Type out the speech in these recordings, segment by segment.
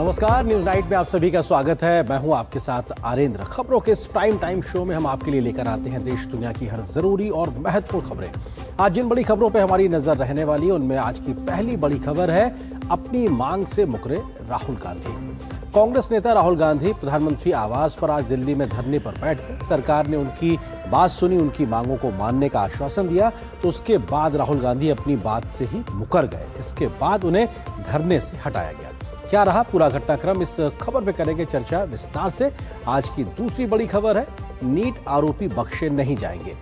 नमस्कार, news night में आप सभी का स्वागत है। मैं हूं आपके साथ आरेंद्र। खबरों के इस प्राइम टाइम शो में हम आपके लिए लेकर आते हैं देश दुनिया की हर जरूरी और महत्वपूर्ण खबरें। आज जिन बड़ी खबरों पर हमारी नजर रहने वाली है उनमें आज की पहली बड़ी खबर है, अपनी मांग से मुकरे राहुल गांधी। कांग्रेस नेता राहुल गांधी प्रधानमंत्री आवास पर आज दिल्ली में धरने पर बैठ गए। सरकार ने उनकी बात सुनी, उनकी मांगों को मानने का आश्वासन दिया, तो उसके बाद राहुल गांधी अपनी बात से ही मुकर गए। इसके बाद उन्हें धरने से हटाया गया। क्या रहा पूरा घटनाक्रम, इस खबर पे करेंगे चर्चा विस्तार से। आज की दूसरी बड़ी खबर है, नीट आरोपी बख्शे नहीं जाएंगे।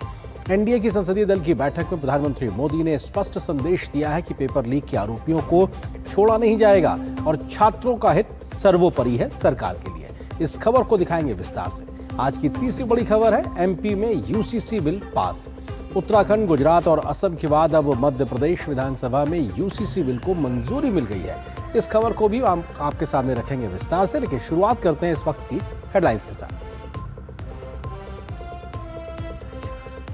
एनडीए की संसदीय दल की बैठक में प्रधानमंत्री मोदी ने स्पष्ट संदेश दिया है कि पेपर लीक के आरोपियों को छोड़ा नहीं जाएगा और छात्रों का हित सर्वोपरि है सरकार के लिए। इस खबर को दिखाएंगे विस्तार से। आज की तीसरी बड़ी खबर है, एमपी में UCC bill pass. Uttarakhand, Gujarat और असम के बाद अब मध्य प्रदेश विधानसभा में यूसीसी बिल को मंजूरी मिल गई है। इस खबर को भी हम आपके सामने रखेंगे विस्तार से, लेकिन शुरुआत करते हैं इस वक्त की हेडलाइंस के साथ।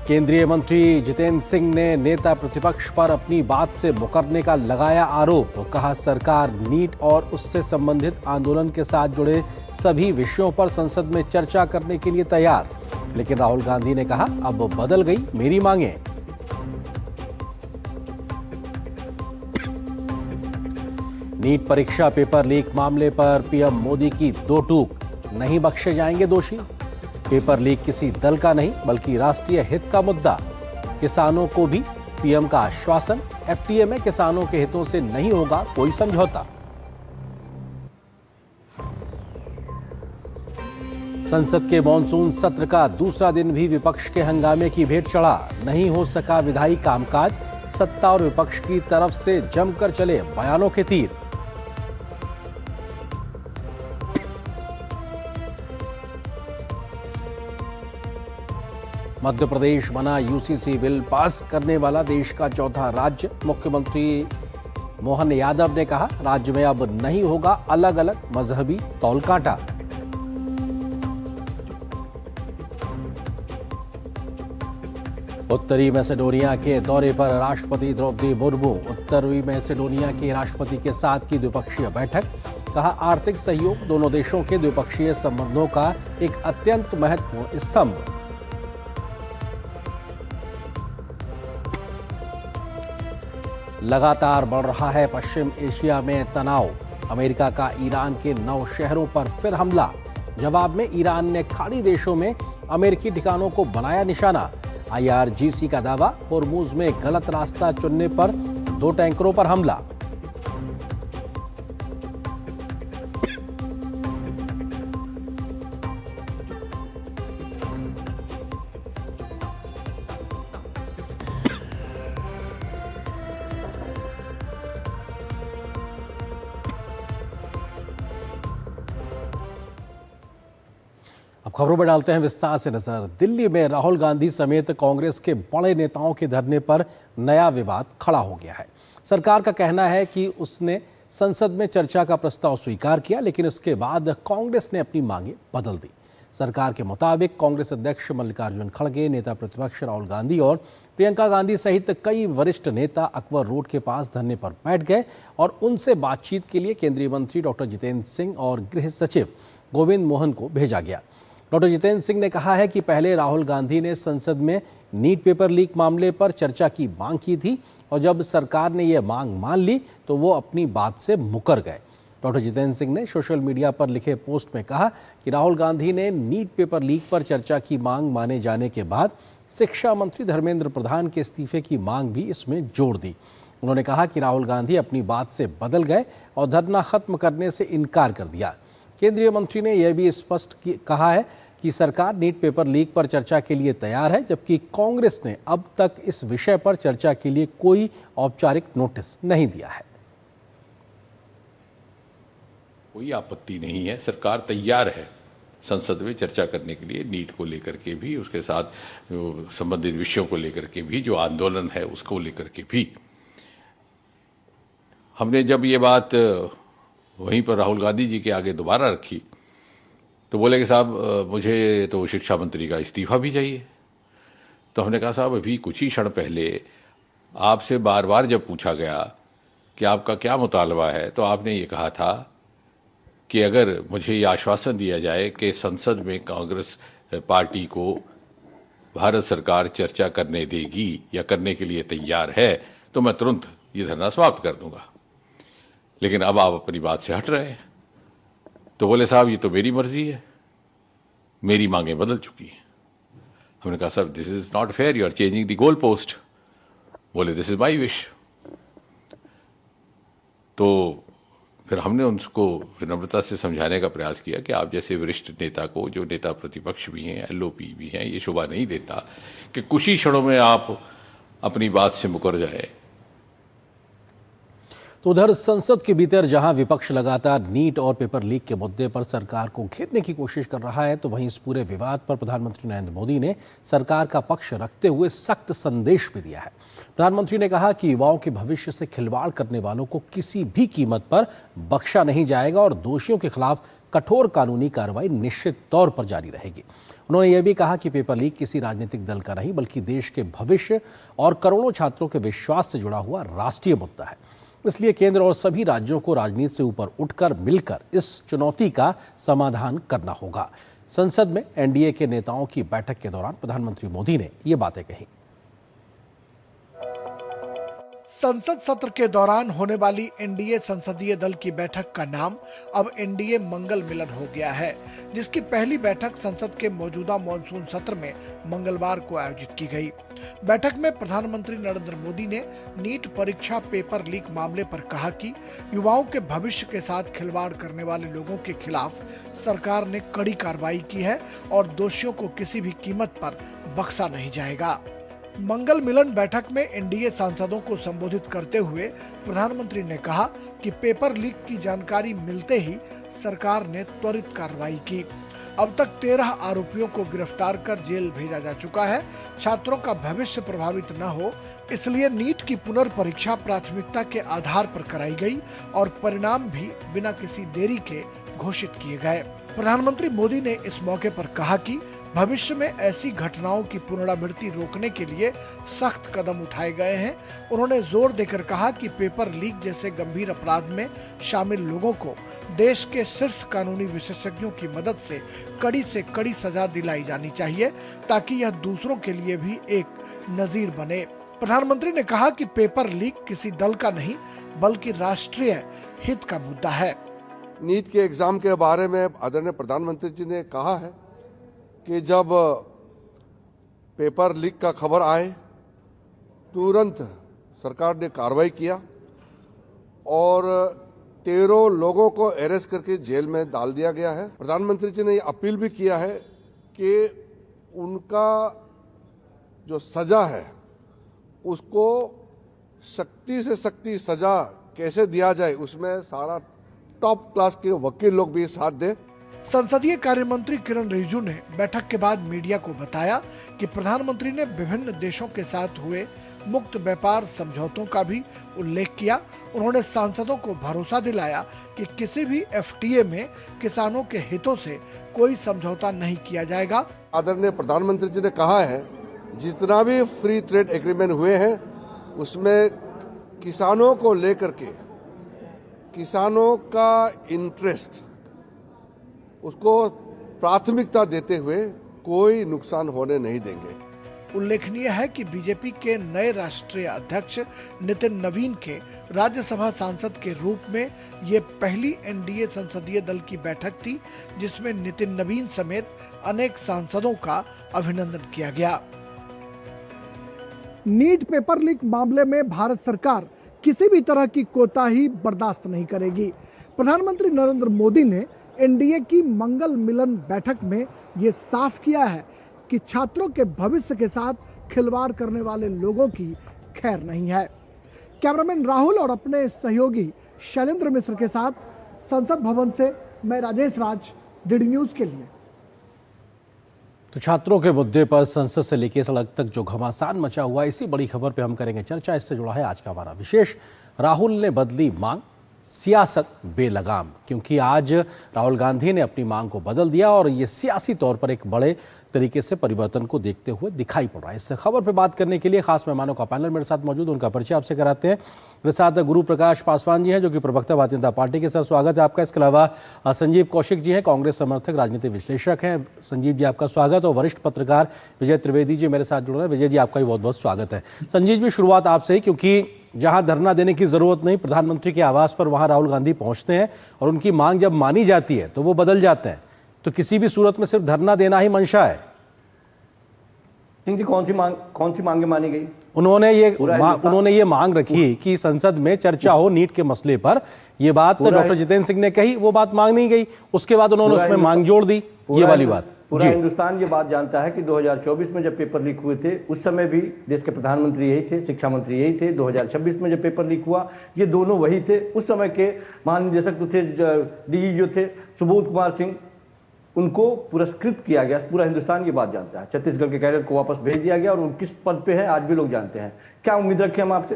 केंद्रीय मंत्री जितेंद्र सिंह ने नेता प्रतिपक्ष पर अपनी बात से मुकरने का लगाया आरोप। कहा, सरकार नीट और उससे संबंधित आंदोलन के साथ जुड़े सभी विषयों पर संसद में चर्चा करने के लिए तैयार। लेकिन राहुल गांधी ने कहा, अब बदल गई मेरी मांगें। नीट परीक्षा पेपर लीक मामले पर पीएम मोदी की दो टूक, नहीं बख्शे जाएंगे दोषी। पेपर लीक किसी दल का नहीं बल्कि राष्ट्रीय हित का मुद्दा। किसानों को भी पीएम का आश्वासन। एफटीए में किसानों के हितों से नहीं होगा कोई समझौता। संसद के मॉनसून सत्र का दूसरा दिन भी विपक्ष के हंगामे की भेंट चढ़ा। नहीं हो सका विधायी कामकाज। सत्ता और विपक्ष की तरफ से जमकर चले बयानों के तीर। मध्य प्रदेश बना यूसीसी बिल पास करने वाला देश का चौथा राज्य। मुख्यमंत्री मोहन यादव ने कहा, राज्य में अब नहीं होगा अलग अलग मजहबी तौल कांटा। उत्तरी मैसेडोनिया के दौरे पर राष्ट्रपति द्रौपदी मुर्मू। उत्तरी मैसेडोनिया के राष्ट्रपति के साथ की द्विपक्षीय बैठक। कहा, आर्थिक सहयोग दोनों देशों के द्विपक्षीय संबंधों का एक अत्यंत महत्वपूर्ण स्तंभ। लगातार बढ़ रहा है पश्चिम एशिया में तनाव। अमेरिका का ईरान के 9 शहरों पर फिर हमला। जवाब में ईरान ने खाड़ी देशों में अमेरिकी ठिकानों को बनाया निशाना। आईआरजीसी का दावा, होर्मुज में गलत रास्ता चुनने पर 2 टैंकरों पर हमला। अब खबरों में डालते हैं विस्तार से नजर। दिल्ली में राहुल गांधी समेत कांग्रेस के बड़े नेताओं के धरने पर नया विवाद खड़ा हो गया है। सरकार का कहना है कि उसने संसद में चर्चा का प्रस्ताव स्वीकार किया, लेकिन उसके बाद कांग्रेस ने अपनी मांगें बदल दी। सरकार के मुताबिक कांग्रेस अध्यक्ष मल्लिकार्जुन खड़गे, नेता प्रतिपक्ष राहुल गांधी और प्रियंका गांधी सहित कई वरिष्ठ नेता अकबर रोड के पास धरने पर बैठ गए और उनसे बातचीत के लिए केंद्रीय मंत्री डॉक्टर जितेंद्र सिंह और गृह सचिव गोविंद मोहन को भेजा गया। डॉक्टर जितेंद्र सिंह ने कहा है कि पहले राहुल गांधी ने संसद में नीट पेपर लीक मामले पर चर्चा की मांग की थी और जब सरकार ने यह मांग मान ली तो वो अपनी बात से मुकर गए। डॉक्टर जितेंद्र सिंह ने सोशल मीडिया पर लिखे पोस्ट में कहा कि राहुल गांधी ने नीट पेपर लीक पर चर्चा की मांग माने जाने के बाद शिक्षा मंत्री धर्मेंद्र प्रधान के इस्तीफे की मांग भी इसमें जोड़ दी। उन्होंने कहा कि राहुल गांधी अपनी बात से बदल गए और धरना खत्म करने से इनकार कर दिया। केंद्रीय मंत्री ने यह भी स्पष्ट कहा है कि सरकार नीट पेपर लीक पर चर्चा के लिए तैयार है, जबकि कांग्रेस ने अब तक इस विषय पर चर्चा के लिए कोई औपचारिक नोटिस नहीं दिया है। कोई आपत्ति नहीं है, सरकार तैयार है संसद में चर्चा करने के लिए, नीट को लेकर के भी, उसके साथ संबंधित विषयों को लेकर के भी, जो आंदोलन है उसको लेकर के भी। हमने जब ये बात वहीं पर राहुल गांधी जी के आगे दोबारा रखी तो बोले कि साहब मुझे तो शिक्षा मंत्री का इस्तीफा भी चाहिए। तो हमने कहा साहब अभी कुछ ही क्षण पहले आपसे बार बार जब पूछा गया कि आपका क्या मुतालबा है तो आपने ये कहा था कि अगर मुझे ये आश्वासन दिया जाए कि संसद में कांग्रेस पार्टी को भारत सरकार चर्चा करने देगी या करने के लिए तैयार है, तो मैं तुरंत ये धरना समाप्त कर दूंगा। लेकिन अब आप अपनी बात से हट रहे हैं। तो बोले साहब ये तो मेरी मर्जी है, मेरी मांगें बदल चुकी हैं। हमने कहा sir this is not fair, you are changing the goal post. बोले दिस इज माई विश। तो फिर हमने उनको विनम्रता से समझाने का प्रयास किया कि आप जैसे वरिष्ठ नेता को, जो नेता प्रतिपक्ष भी हैं, एलओपी भी हैं, ये शोभा नहीं देता कि कुछ ही क्षणों में आप अपनी बात से मुकर जाए। तो उधर संसद के भीतर जहां विपक्ष लगातार नीट और पेपर लीक के मुद्दे पर सरकार को घेरने की कोशिश कर रहा है, तो वहीं इस पूरे विवाद पर प्रधानमंत्री नरेंद्र मोदी ने सरकार का पक्ष रखते हुए सख्त संदेश भी दिया है। प्रधानमंत्री ने कहा कि युवाओं के भविष्य से खिलवाड़ करने वालों को किसी भी कीमत पर बख्शा नहीं जाएगा और दोषियों के खिलाफ कठोर कानूनी कार्रवाई निश्चित तौर पर जारी रहेगी। उन्होंने यह भी कहा कि पेपर लीक किसी राजनीतिक दल का नहीं, बल्कि देश के भविष्य और करोड़ों छात्रों के विश्वास से जुड़ा हुआ राष्ट्रीय मुद्दा है। इसलिए केंद्र और सभी राज्यों को राजनीति से ऊपर उठकर मिलकर इस चुनौती का समाधान करना होगा। संसद में एनडीए के नेताओं की बैठक के दौरान प्रधानमंत्री मोदी ने ये बातें कही। संसद सत्र के दौरान होने वाली एनडीए संसदीय दल की बैठक का नाम अब एनडीए मंगल मिलन हो गया है, जिसकी पहली बैठक संसद के मौजूदा मॉनसून सत्र में मंगलवार को आयोजित की गई। बैठक में प्रधानमंत्री नरेंद्र मोदी ने नीट परीक्षा पेपर लीक मामले पर कहा कि युवाओं के भविष्य के साथ खिलवाड़ करने वाले लोगों के खिलाफ सरकार ने कड़ी कार्रवाई की है और दोषियों को किसी भी कीमत पर बख्शा नहीं जाएगा। मंगल मिलन बैठक में एनडीए सांसदों को संबोधित करते हुए प्रधानमंत्री ने कहा कि पेपर लीक की जानकारी मिलते ही सरकार ने त्वरित कार्रवाई की। अब तक 13 आरोपियों को गिरफ्तार कर जेल भेजा जा चुका है। छात्रों का भविष्य प्रभावित न हो, इसलिए नीट की पुनर्परीक्षा प्राथमिकता के आधार पर कराई गई और परिणाम भी बिना किसी देरी के घोषित किए गए। प्रधानमंत्री मोदी ने इस मौके पर कहा कि भविष्य में ऐसी घटनाओं की पुनरावृत्ति रोकने के लिए सख्त कदम उठाए गए हैं। उन्होंने जोर देकर कहा कि पेपर लीक जैसे गंभीर अपराध में शामिल लोगों को देश के शीर्ष कानूनी विशेषज्ञों की मदद से कड़ी सजा दिलाई जानी चाहिए, ताकि यह दूसरों के लिए भी एक नजीर बने। प्रधानमंत्री ने कहा कि पेपर लीक किसी दल का नहीं, बल्कि राष्ट्रीय हित का मुद्दा है। नीट के एग्जाम के बारे में आदरणीय प्रधानमंत्री जी ने कहा है कि जब पेपर लीक का खबर आए तुरंत सरकार ने कार्रवाई किया और 13 लोगों को अरेस्ट करके जेल में डाल दिया गया है। प्रधानमंत्री जी ने ये अपील भी किया है कि उनका जो सजा है उसको सख्ती से सख्ती सजा कैसे दिया जाए, उसमें सारा टॉप क्लास के वकील लोग भी साथ दें। संसदीय कार्य मंत्री किरण रिजिजू ने बैठक के बाद मीडिया को बताया कि प्रधानमंत्री ने विभिन्न देशों के साथ हुए मुक्त व्यापार समझौतों का भी उल्लेख किया। उन्होंने सांसदों को भरोसा दिलाया कि किसी भी एफटीए में किसानों के हितों से कोई समझौता नहीं किया जाएगा। आदरणीय प्रधानमंत्री जी ने कहा है जितना भी फ्री ट्रेड एग्रीमेंट हुए हैं उसमें किसानों को लेकर के, किसानों का इंटरेस्ट, उसको प्राथमिकता देते हुए कोई नुकसान होने नहीं देंगे। उल्लेखनीय है कि बीजेपी के नए राष्ट्रीय अध्यक्ष नितिन नवीन के राज्यसभा सांसद के रूप में ये पहली एनडीए संसदीय दल की बैठक थी, जिसमें नितिन नवीन समेत अनेक सांसदों का अभिनंदन किया गया। नीट पेपर लीक मामले में भारत सरकार किसी भी तरह की कोताही बर्दाश्त नहीं करेगी। प्रधानमंत्री नरेंद्र मोदी ने एनडीए की मंगल मिलन बैठक में ये साफ किया है कि छात्रों के भविष्य के साथ खिलवाड़ करने वाले लोगों की खैर नहीं है। कैमरामैन राहुल और अपने सहयोगी शैलेंद्र मिश्र के साथ संसद भवन से मैं राजेश राज, डीडी न्यूज के लिए। तो छात्रों के मुद्दे पर संसद से लेकर सड़क तक जो घमासान मचा हुआ, इसी बड़ी खबर पे हम करेंगे चर्चा। इससे जुड़ा है आज का हमारा विशेष। राहुल ने बदली मांग, सियासत बेलगाम, क्योंकि आज राहुल गांधी ने अपनी मांग को बदल दिया और ये सियासी तौर पर एक बड़े तरीके से परिवर्तन को देखते हुए दिखाई पड़ रहा है। इस खबर पर बात करने के लिए खास मेहमानों का पैनल मेरे साथ मौजूद, उनका परिचय आपसे कराते हैं। मेरे साथ गुरु प्रकाश पासवान जी हैं, जो कि प्रवक्ता भारतीय जनता पार्टी के साथ, स्वागत है आपका। इसके अलावा संजीव कौशिक जी हैं, कांग्रेस समर्थक, राजनीतिक विश्लेषक हैं। संजीव जी आपका स्वागत। और वरिष्ठ पत्रकार विजय त्रिवेदी जी मेरे साथ जुड़ रहे हैं। विजय जी आपका भी बहुत बहुत स्वागत है। संजीव जी, शुरुआत आपसे ही, क्योंकि जहां धरना देने की जरूरत नहीं, प्रधानमंत्री के आवास पर वहां राहुल गांधी पहुंचते हैं और उनकी मांग जब मानी जाती है तो वो बदल जाते हैं। तो किसी भी सूरत में सिर्फ धरना देना ही मंशा है? सिंह जी, कौन सी मांगे मानी गई? उन्होंने ये मांग रखी कि संसद में चर्चा हो नीट के मसले पर। ये बात डॉक्टर जितेंद्र सिंह ने कही, वो बात मांग नहीं गई। उसके बाद उन्होंने उसमें मांग जोड़ दी, ये वाली बात। पूरा हिंदुस्तान ये बात जानता है कि 2024 में जब पेपर लीक हुए थे, उस समय भी देश के प्रधानमंत्री यही थे, शिक्षा मंत्री यही थे। 2026 में जब पेपर लीक हुआ, ये दोनों वही थे। उस समय के महानिदेशक तो थे, डीजी जो थे सुबोध कुमार सिंह, उनको पुरस्कृत किया गया। पूरा हिंदुस्तान ये बात जानता है। छत्तीसगढ़ के कैडर को वापस भेज दिया गया और वो किस पद पे है आज भी लोग जानते हैं। क्या उम्मीद रखें हम आपसे?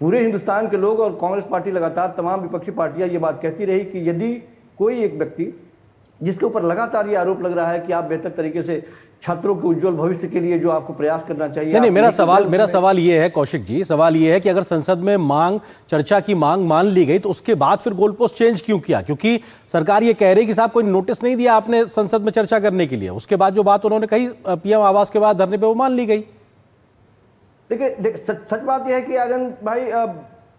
पूरे हिंदुस्तान के लोग और कांग्रेस पार्टी लगातार, तमाम विपक्षी पार्टियां ये बात कहती रही कि यदि कोई एक व्यक्ति जिसके ऊपर लगातार ये आरोप लग रहा है कि आप बेहतर तरीके से छात्रों के उज्जवल भविष्य के लिए जो आपको प्रयास करना चाहिए। नहीं, मेरा सवाल ये है कौशिक जी, सवाल ये है कि अगर संसद में चर्चा की मांग मान ली गई तो उसके बाद फिर गोल पोस्ट चेंज क्यों किया? क्योंकि सरकार ये कह रही है कि साहब कोई नोटिस नहीं दिया आपने संसद में चर्चा करने के लिए। उसके बाद जो बात उन्होंने कही पीएम आवास के बाद धरने पे, वो मान ली गई। देखिए, सच बात यह है कि आनंद भाई,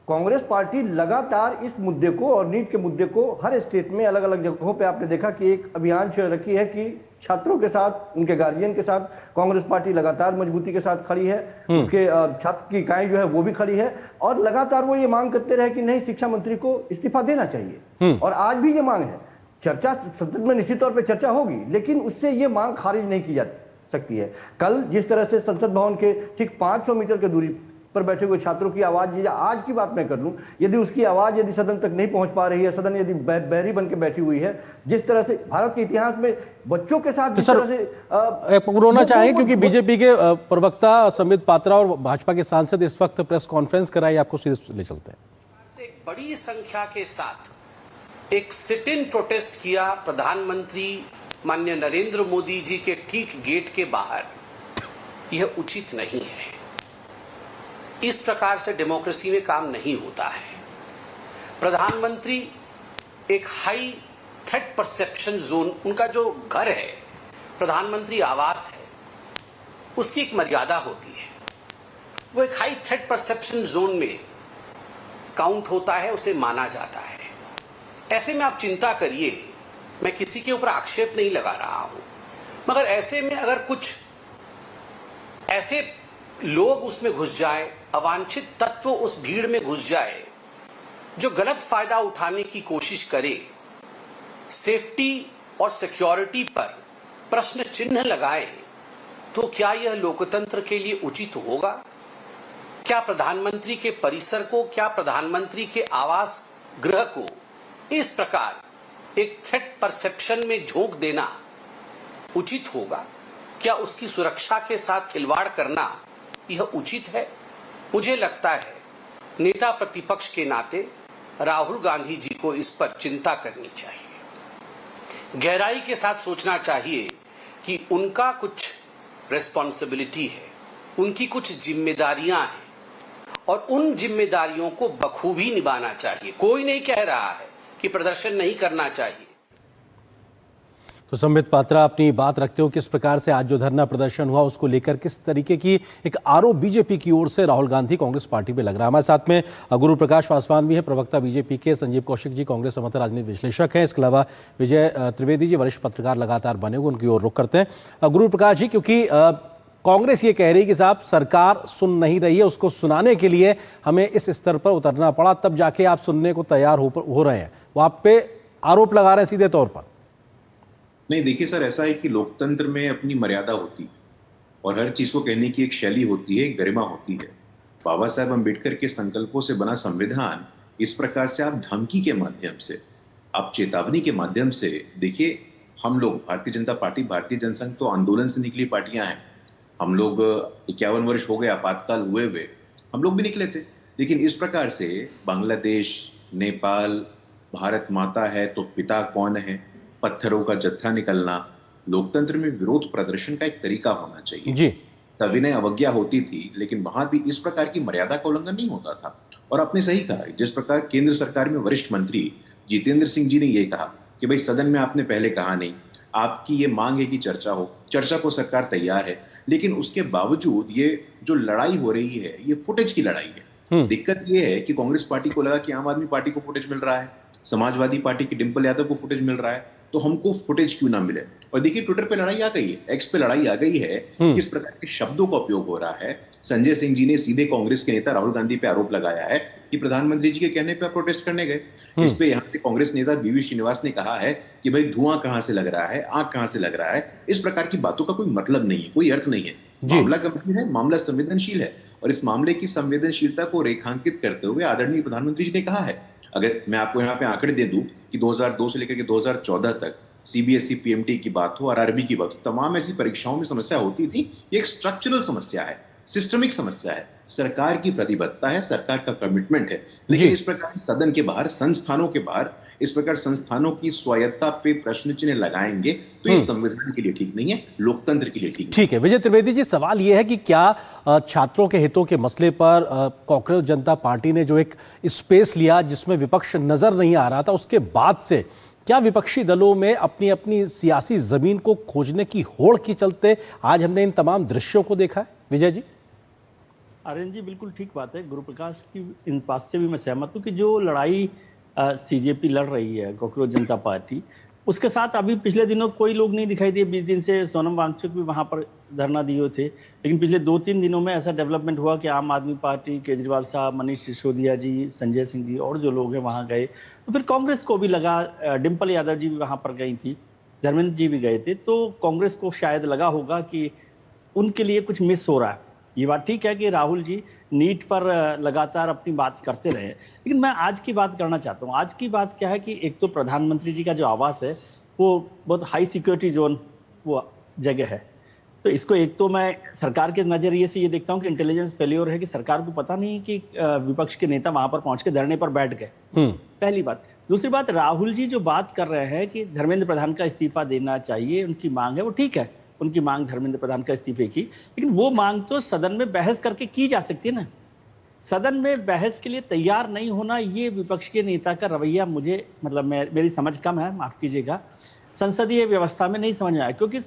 कांग्रेस पार्टी लगातार इस मुद्दे को और नीट के मुद्दे को हर स्टेट में अलग अलग जगहों पे आपने देखा कि एक अभियान चल रखी है कि छात्रों के साथ, उनके गार्जियन के साथ कांग्रेस पार्टी लगातार मजबूती के साथ खड़ी है। उसके छात्र की इकाई जो है वो भी खड़ी है और लगातार वो ये मांग करते रहे कि नहीं, शिक्षा मंत्री को इस्तीफा देना चाहिए। और आज भी ये मांग है। चर्चा संसद में निश्चित तौर पर चर्चा होगी, लेकिन उससे ये मांग खारिज नहीं की जा सकती है। कल जिस तरह से संसद भवन के ठीक 500 मीटर की दूरी पर बैठे हुए छात्रों की आवाज, या आज की बात मैं कर लूं, यदि उसकी आवाज यदि सदन तक नहीं पहुंच पा रही है, सदन यदि बहरी बन के बैठी हुई है, जिस तरह से भारत के इतिहास में बच्चों के साथ, तो सर रोना चाहेंगे, क्योंकि बीजेपी के प्रवक्ता संबित पात्रा और भाजपा के सांसद इस वक्त प्रेस कॉन्फ्रेंस कराई, आपको सीधे ले चलते हैं। एक बड़ी संख्या के साथ एक सिट इन प्रोटेस्ट किया प्रधानमंत्री माननीय नरेंद्र मोदी जी के ठीक गेट के बाहर। यह उचित नहीं है। इस प्रकार से डेमोक्रेसी में काम नहीं होता है। प्रधानमंत्री एक हाई थ्रेट परसेप्शन जोन, उनका जो घर है, प्रधानमंत्री आवास है, उसकी एक मर्यादा होती है। वो एक हाई थ्रेट परसेप्शन जोन में काउंट होता है, उसे माना जाता है। ऐसे में आप चिंता करिए, मैं किसी के ऊपर आक्षेप नहीं लगा रहा हूं, मगर ऐसे में अगर कुछ ऐसे लोग उसमें घुस जाए, अवांछित तत्व उस भीड़ में घुस जाए जो गलत फायदा उठाने की कोशिश करे, सेफ्टी और सिक्योरिटी पर प्रश्न चिन्ह लगाए, तो क्या यह लोकतंत्र के लिए उचित होगा? क्या प्रधानमंत्री के परिसर को, क्या प्रधानमंत्री के आवास गृह को इस प्रकार एक थ्रेट परसेप्शन में झोंक देना उचित होगा? क्या उसकी सुरक्षा के साथ खिलवाड़ करना यह उचित है? मुझे लगता है नेता प्रतिपक्ष के नाते राहुल गांधी जी को इस पर चिंता करनी चाहिए, गहराई के साथ सोचना चाहिए कि उनका कुछ रिस्पॉन्सिबिलिटी है, उनकी कुछ जिम्मेदारियां हैं और उन जिम्मेदारियों को बखूबी निभाना चाहिए। कोई नहीं कह रहा है कि प्रदर्शन नहीं करना चाहिए। तो संबित पात्रा, अपनी बात रखते हो किस प्रकार से आज जो धरना प्रदर्शन हुआ उसको लेकर किस तरीके की एक आरोप बीजेपी की ओर से राहुल गांधी कांग्रेस पार्टी पे लग रहा है। हमारे साथ में गुरु प्रकाश पासवान भी है, प्रवक्ता बीजेपी के, संजीव कौशिक जी कांग्रेस समर्थक राजनीतिक विश्लेषक हैं, इसके अलावा विजय त्रिवेदी जी वरिष्ठ पत्रकार लगातार बने हुए, उनकी ओर रुख करते हैं। गुरु प्रकाश जी, क्योंकि कांग्रेस ये कह रही है कि साहब सरकार सुन नहीं रही है, उसको सुनाने के लिए हमें इस स्तर पर उतरना पड़ा, तब जाके आप सुनने को तैयार हो रहे हैं, वो आप पे आरोप लगा रहे हैं सीधे तौर पर। नहीं, देखिए सर, ऐसा है कि लोकतंत्र में अपनी मर्यादा होती है और हर चीज को कहने की एक शैली होती है, एक गरिमा होती है। बाबा साहेब अम्बेडकर के संकल्पों से बना संविधान इस प्रकार से आप धमकी के माध्यम से, आप चेतावनी के माध्यम से, देखिए हम लोग भारतीय जनता पार्टी, भारतीय जनसंघ तो आंदोलन से निकली पार्टियां हैं। हम लोग 51 वर्ष हो गए आपातकाल हुए हुए, हम लोग भी निकले थे। लेकिन इस प्रकार से बांग्लादेश, नेपाल, भारत माता है तो पिता कौन है, पत्थरों का जत्था निकलना, लोकतंत्र में विरोध प्रदर्शन का एक तरीका होना चाहिए। जी। सविनय अवज्ञा होती थी, लेकिन वहां भी इस प्रकार की मर्यादा का उल्लंघन नहीं होता था। और आपने सही कहा, जिस प्रकार केंद्र सरकार में वरिष्ठ मंत्री जितेंद्र सिंह जी ने यह कहा कि भाई सदन में आपने पहले कहा नहीं, आपकी ये मांग है कि चर्चा हो, चर्चा को सरकार तैयार है, लेकिन उसके बावजूद ये जो लड़ाई हो रही है ये फुटेज की लड़ाई है। दिक्कत ये है कि कांग्रेस पार्टी को लगा कि आम आदमी पार्टी को फुटेज मिल रहा है, समाजवादी पार्टी की डिंपल यादव को फुटेज मिल रहा है, तो हमको फुटेज क्यों ना मिले। और देखिए ट्विटर पे लड़ाई आ गई है, एक्स पे लड़ाई आ गई है, किस प्रकार के शब्दों का उपयोग हो रहा है। संजय सिंह जी ने सीधे कांग्रेस के नेता राहुल गांधी पे आरोप लगाया है कि प्रधानमंत्री जी के कहने पे प्रोटेस्ट करने गए। इस पे यहाँ से कांग्रेस नेता बीवी श्रीनिवास ने कहा है कि भाई धुआं कहां से लग रहा है, आग कहां से लग रहा है। इस प्रकार की बातों का कोई मतलब नहीं है, कोई अर्थ नहीं है। मामला गंभीर है, मामला संवेदनशील है, और इस मामले की संवेदनशीलता को रेखांकित करते हुए आदरणीय प्रधानमंत्री जी ने कहा है, अगर मैं आपको यहाँ पे आंकड़े दे दूं कि 2002 से लेकर के 2014 तक सीबीएसई पीएमटी की बात हो, आरआरबी की बात हो, तमाम ऐसी परीक्षाओं में समस्या होती थी। ये एक स्ट्रक्चरल समस्या है, सिस्टमिक समस्या है, सरकार की प्रतिबद्धता है, सरकार का कमिटमेंट है। लेकिन इस प्रकार सदन के बाहर, संस्थानों के बाहर इस प्रकार संस्थानों की स्वायत्ता पे प्रश्न चिन्ह लगाएंगे तो ये संविधान के लिए ठीक नहीं है, लोकतंत्र के लिए ठीक नहीं। ठीक है विजय त्रिवेदी जी, सवाल यह है कि क्या छात्रों के हितों के मसले पर कांग्रेस जनता पार्टी ने जो एक स्पेस लिया जिसमें विपक्ष नजर नहीं आ रहा था, उसके बाद से क्या विपक्षी दलों में अपनी अपनी सियासी जमीन को खोजने की होड़ के चलते आज हमने इन तमाम दृश्यों को देखा है? विजय जी। आर्यन जी, बिल्कुल ठीक बात है। गुरु प्रकाश की इन बात से भी मैं सहमत हूँ कि जो लड़ाई सीजेपी लड़ रही है, कांग्रेस जनता पार्टी, उसके साथ अभी पिछले दिनों कोई लोग नहीं दिखाई दिए। 20 दिन से सोनम वांगचुक भी वहां पर धरना दिए थे, लेकिन पिछले 2-3 दिनों में ऐसा डेवलपमेंट हुआ कि आम आदमी पार्टी, केजरीवाल साहब, मनीष सिसोदिया जी, संजय सिंह जी और जो लोग हैं वहां गए। तो फिर कांग्रेस को भी लगा, डिंपल यादव जी भी वहां पर गई थी, धर्मेंद्र जी भी गए थे, तो कांग्रेस को शायद लगा होगा कि उनके लिए कुछ मिस हो रहा है। ये बात ठीक है कि राहुल जी नीट पर लगातार अपनी बात करते रहे, लेकिन मैं आज की बात करना चाहता हूँ। आज की बात क्या है कि एक तो प्रधानमंत्री जी का जो आवास है वो बहुत हाई सिक्योरिटी जोन वो जगह है, तो इसको एक तो मैं सरकार के नजरिए से ये देखता हूँ कि इंटेलिजेंस फेल्योर है कि सरकार को पता नहीं कि विपक्ष के नेता वहां पर पहुंच के धरने पर बैठ गए, पहली बात। दूसरी बात, राहुल जी जो बात कर रहे हैं कि धर्मेंद्र प्रधान का इस्तीफा देना चाहिए, उनकी मांग है, वो ठीक है, उनकी मांग धर्मेंद्र प्रधान का इस्तीफे की, लेकिन वो मांग तो सदन में बहस करके की जा सकती है ना। सदन में बहस के लिए तैयार नहीं होना, ये विपक्ष के नेता का रवैया मुझे मतलब मेरी समझ कम है, माफ कीजिएगा, संसदीय व्यवस्था में नहीं समझ में आया। क्योंकि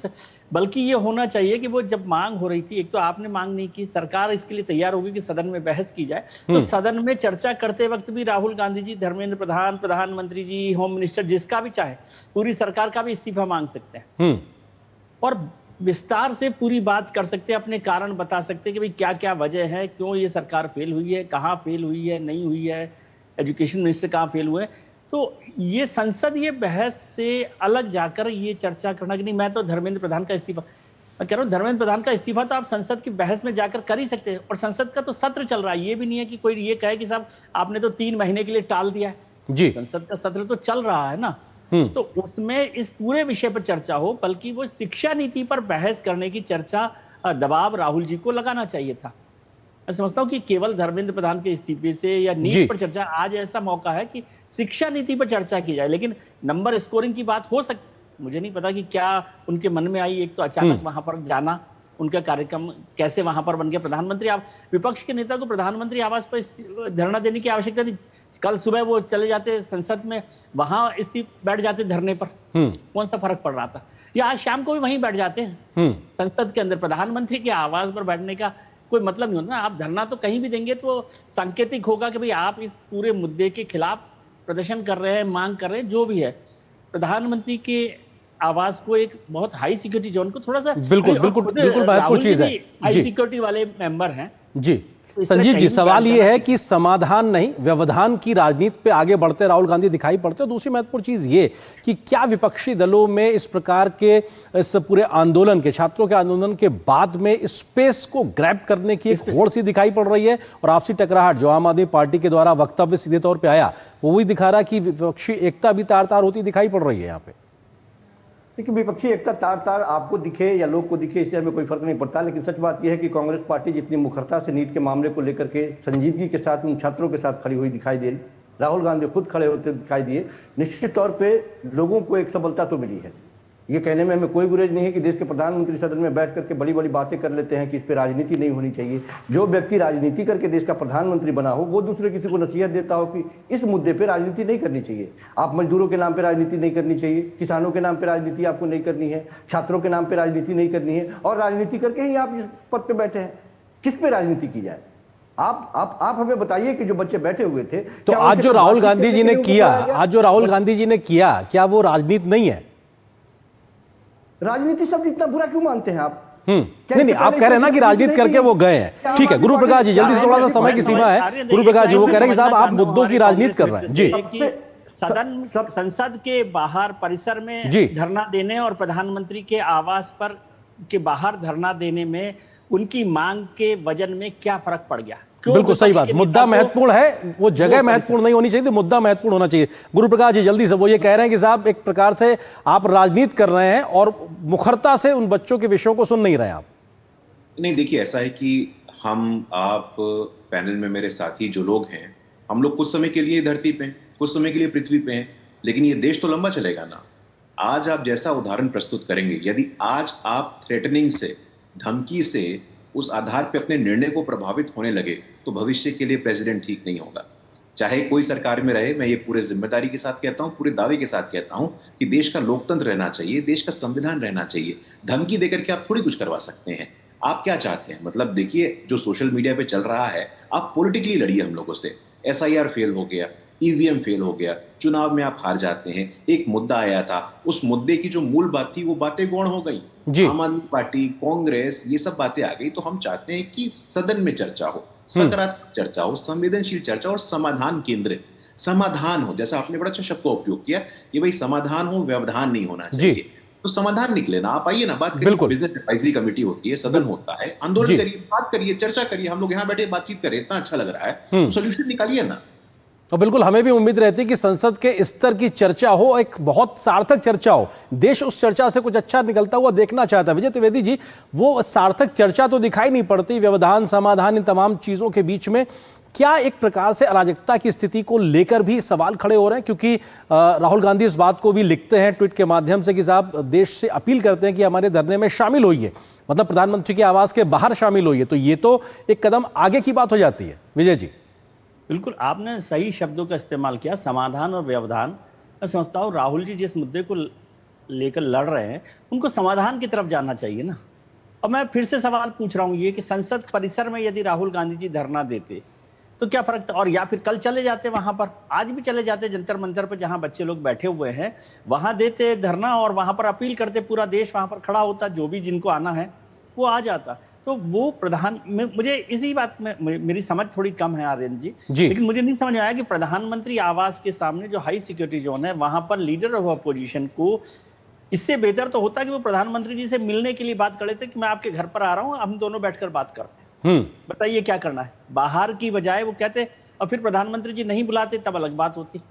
बल्कि ये होना चाहिए कि वो जब मांग हो रही थी, एक तो आपने मांग नहीं की, सरकार इसके लिए तैयार होगी कि सदन में बहस की जाए, तो सदन में चर्चा करते वक्त भी राहुल गांधी जी, धर्मेंद्र प्रधान, प्रधानमंत्री जी, होम मिनिस्टर, जिसका भी चाहे, पूरी सरकार का भी इस्तीफा मांग सकते हैं और विस्तार से पूरी बात कर सकते हैं, अपने कारण बता सकते हैं कि भाई क्या क्या वजह है, क्यों ये सरकार फेल हुई है, कहाँ फेल हुई है, नहीं हुई है, एजुकेशन मिनिस्टर कहाँ फेल हुए। तो ये संसदीय बहस से अलग जाकर ये चर्चा करना कि नहीं मैं तो धर्मेंद्र प्रधान का इस्तीफा, मैं कह रहा हूँ धर्मेंद्र प्रधान का इस्तीफा तो आप संसद की बहस में जाकर कर ही सकते हैं, और संसद का तो सत्र चल रहा है। ये भी नहीं है कि कोई ये कहे कि साहब आपने तो 3 महीने के लिए टाल दिया है जी, संसद का सत्र तो चल रहा है ना, तो उसमें इस पूरे विषय पर चर्चा हो, बल्कि वो शिक्षा नीति पर बहस करने की चर्चा दबाव राहुल जी को लगाना चाहिए था। मैं समझता हूं कि केवल धर्मेंद्र प्रधान के इस्तीफे से या नीट पर चर्चा, आज ऐसा मौका है कि शिक्षा नीति पर चर्चा की जाए, लेकिन नंबर स्कोरिंग की बात हो सकती, मुझे नहीं पता कि क्या उनके मन में आई। एक तो अचानक वहां पर जाना, उनका कार्यक्रम कैसे वहां पर बन गया प्रधानमंत्री, आप विपक्ष के नेता को प्रधानमंत्री आवास पर धरना देने की आवश्यकता नहीं, कल सुबह वो चले जाते संसद में, वहां बैठ जाते धरने पर, कौन सा फर्क पड़ रहा था, या आज शाम को भी वहीं बैठ जाते हैं संसद के अंदर। प्रधानमंत्री के आवास पर बैठने का कोई मतलब नहीं होता ना। आप धरना तो कहीं भी देंगे तो सांकेतिक होगा कि भाई आप इस पूरे मुद्दे के खिलाफ प्रदर्शन कर रहे हैं, मांग कर रहे हैं, जो भी है। प्रधानमंत्री के आवास को एक बहुत हाई सिक्योरिटी जोन को थोड़ा सा बिल्कुल महत्वपूर्ण चीज है, हाई सिक्योरिटी वाले मेंबर हैं जी। संजीव जी, सवाल ये है कि समाधान नहीं व्यवधान की राजनीति पे आगे बढ़ते राहुल गांधी दिखाई पड़ते हैं। दूसरी महत्वपूर्ण चीज ये कि क्या विपक्षी दलों में इस प्रकार के इस पूरे आंदोलन के, छात्रों के आंदोलन के बाद में स्पेस को ग्रैब करने की एक होड़ सी दिखाई पड़ रही है, और आपसी टकराहट जो आम आदमी पार्टी के द्वारा वक्तव्य सीधे तौर पर आया वो भी दिखा रहा है कि विपक्षी एकता भी तार तार होती दिखाई पड़ रही है यहाँ पे। देखिए, विपक्षी एकता तार तार आपको दिखे या लोग को दिखे, इससे हमें कोई फर्क नहीं पड़ता, लेकिन सच बात यह है कि कांग्रेस पार्टी जितनी मुखरता से नीट के मामले को लेकर के संजीदगी के साथ उन छात्रों के साथ खड़ी हुई दिखाई दे रही, राहुल गांधी खुद खड़े होते दिखाई दिए, निश्चित तौर पे लोगों को एक सबलता तो मिली है। ये कहने में हमें कोई गुरेज नहीं है कि देश के प्रधानमंत्री सदन में बैठ करके बड़ी बड़ी बातें कर लेते हैं कि इस पे राजनीति नहीं होनी चाहिए। जो व्यक्ति राजनीति करके देश का प्रधानमंत्री बना हो वो दूसरे किसी को नसीहत देता हो कि इस मुद्दे पे राजनीति नहीं करनी चाहिए। आप मजदूरों के नाम पे राजनीति नहीं करनी चाहिए, किसानों के नाम पे राजनीति आपको नहीं करनी है, छात्रों के नाम पे राजनीति नहीं करनी है, और राजनीति करके ही आप इस पद पे बैठे हैं। किस पे राजनीति की जाए? आप हमें बताइए कि जो बच्चे बैठे हुए थे, तो आज जो राहुल गांधी जी ने किया, क्या वो राजनीति नहीं है? राजनीति शब्द इतना बुरा क्यों मानते हैं आप? नहीं, आप कह रहे हैं ना कि राजनीति करके वो गए हैं। ठीक है गुरु प्रकाश जी, जल्दी से, थोड़ा सा समय की सीमा है। गुरु प्रकाश जी वो कह रहे हैं कि साहब आप मुद्दों की राजनीति कर रहे हैं जी। सदन संसद के बाहर परिसर में धरना देने और प्रधानमंत्री के आवास पर के बाहर धरना देने में उनकी मांग के वजन में क्या फर्क पड़ गया? बिल्कुल सही बात, मुद्दा महत्वपूर्ण है, वो जगह महत्वपूर्ण नहीं होनी चाहिए, मुद्दा महत्वपूर्ण होना चाहिए। गुरु प्रकाश जी जल्दी से, वो ये कह रहे हैं कि साहब एक प्रकार से आप राजनीति कर रहे हैं और मुखरता से उन बच्चों के विषयों को सुन नहीं रहे आप। नहीं, देखिए ऐसा है कि हम, आप, पैनल में मेरे साथी जो लोग हैं, हम लोग कुछ समय के लिए धरती पे, कुछ समय के लिए पृथ्वी पे हैं, लेकिन ये देश तो लंबा चलेगा ना। आज आप जैसा उदाहरण प्रस्तुत करेंगे, यदि आज आप थ्रेटनिंग से, धमकी से उस आधार पे अपने निर्णय को प्रभावित होने लगे तो भविष्य के लिए प्रेसिडेंट ठीक नहीं होगा। चाहे कोई सरकार में रहे, मैं ये पूरे जिम्मेदारी के साथ कहता हूं, पूरे दावे के साथ कहता हूं कि देश का लोकतंत्र रहना चाहिए, देश का संविधान रहना चाहिए। धमकी देकर के आप थोड़ी कुछ करवा सकते हैं। आप क्या चाहते हैं? मतलब देखिए, जो सोशल मीडिया पे चल रहा है, आप पॉलिटिकली लड़िए हम लोगों से। SIR फेल हो गया, EVM फेल हो गया, चुनाव में आप हार जाते हैं। एक मुद्दा आया था, उस मुद्दे की जो मूल बात थी वो बातें गौण हो गई, आम आदमी पार्टी, कांग्रेस, ये सब बातें आ गई। तो हम चाहते हैं कि सदन में चर्चा हो, सकारात्मक चर्चा हो, संवेदनशील चर्चा और समाधान केंद्रित समाधान हो। जैसा आपने बड़ा अच्छा शब्द का उपयोग किया कि भाई समाधान हो, व्यवधान नहीं होना चाहिए। तो समाधान निकले ना, आप आइए ना, बात करिए। बिजनेस एडवाइजरी कमेटी होती है, सदन होता है, आंदोलन करिए, बात करिए, चर्चा करिए। हम लोग यहाँ बैठे बातचीत करें, इतना अच्छा लग रहा है, तो सोल्यूशन निकालिए ना। तो बिल्कुल हमें भी उम्मीद रहती है कि संसद के स्तर की चर्चा हो, एक बहुत सार्थक चर्चा हो। देश उस चर्चा से कुछ अच्छा निकलता हुआ देखना चाहता है। विजय त्रिवेदी जी, वो सार्थक चर्चा तो दिखाई नहीं पड़ती, व्यवधान, समाधान, इन तमाम चीजों के बीच में क्या एक प्रकार से अराजकता की स्थिति को लेकर भी सवाल खड़े हो रहे हैं? क्योंकि राहुल गांधी इस बात को भी लिखते हैं ट्वीट के माध्यम से कि साहब देश से अपील करते हैं कि हमारे धरने में शामिल होइए, मतलब प्रधानमंत्री के आवास के बाहर शामिल होइए। तो ये तो एक कदम आगे की बात हो जाती है। विजय जी, बिल्कुल आपने सही शब्दों का इस्तेमाल किया, समाधान और व्यवधान। मैं समझता हूँ राहुल जी जिस मुद्दे को लेकर लड़ रहे हैं उनको समाधान की तरफ जाना चाहिए ना। और मैं फिर से सवाल पूछ रहा हूँ ये कि संसद परिसर में यदि राहुल गांधी जी धरना देते तो क्या फर्क था? और या फिर कल चले जाते वहां पर, आज भी चले जाते जंतर मंतर पर जहां बच्चे लोग बैठे हुए हैं, वहां देते धरना और वहां पर अपील करते, पूरा देश वहां पर खड़ा होता, जो भी जिनको आना है वो आ जाता। तो वो प्रधान में मुझे इसी बात में मेरी समझ थोड़ी कम है आर्यन जी, लेकिन मुझे नहीं समझ में आया कि प्रधानमंत्री आवास के सामने जो हाई सिक्योरिटी जोन है वहां पर लीडर ऑफ अपोजिशन को, इससे बेहतर तो होता कि वो प्रधानमंत्री जी से मिलने के लिए बात कर लेते कि मैं आपके घर पर आ रहा हूं, हम दोनों बैठकर बात करते हैं। बताइए क्या करना है? बाहर की बजाय वो कहते और फिर प्रधानमंत्री जी नहीं बुलाते, तब अलग बात होती।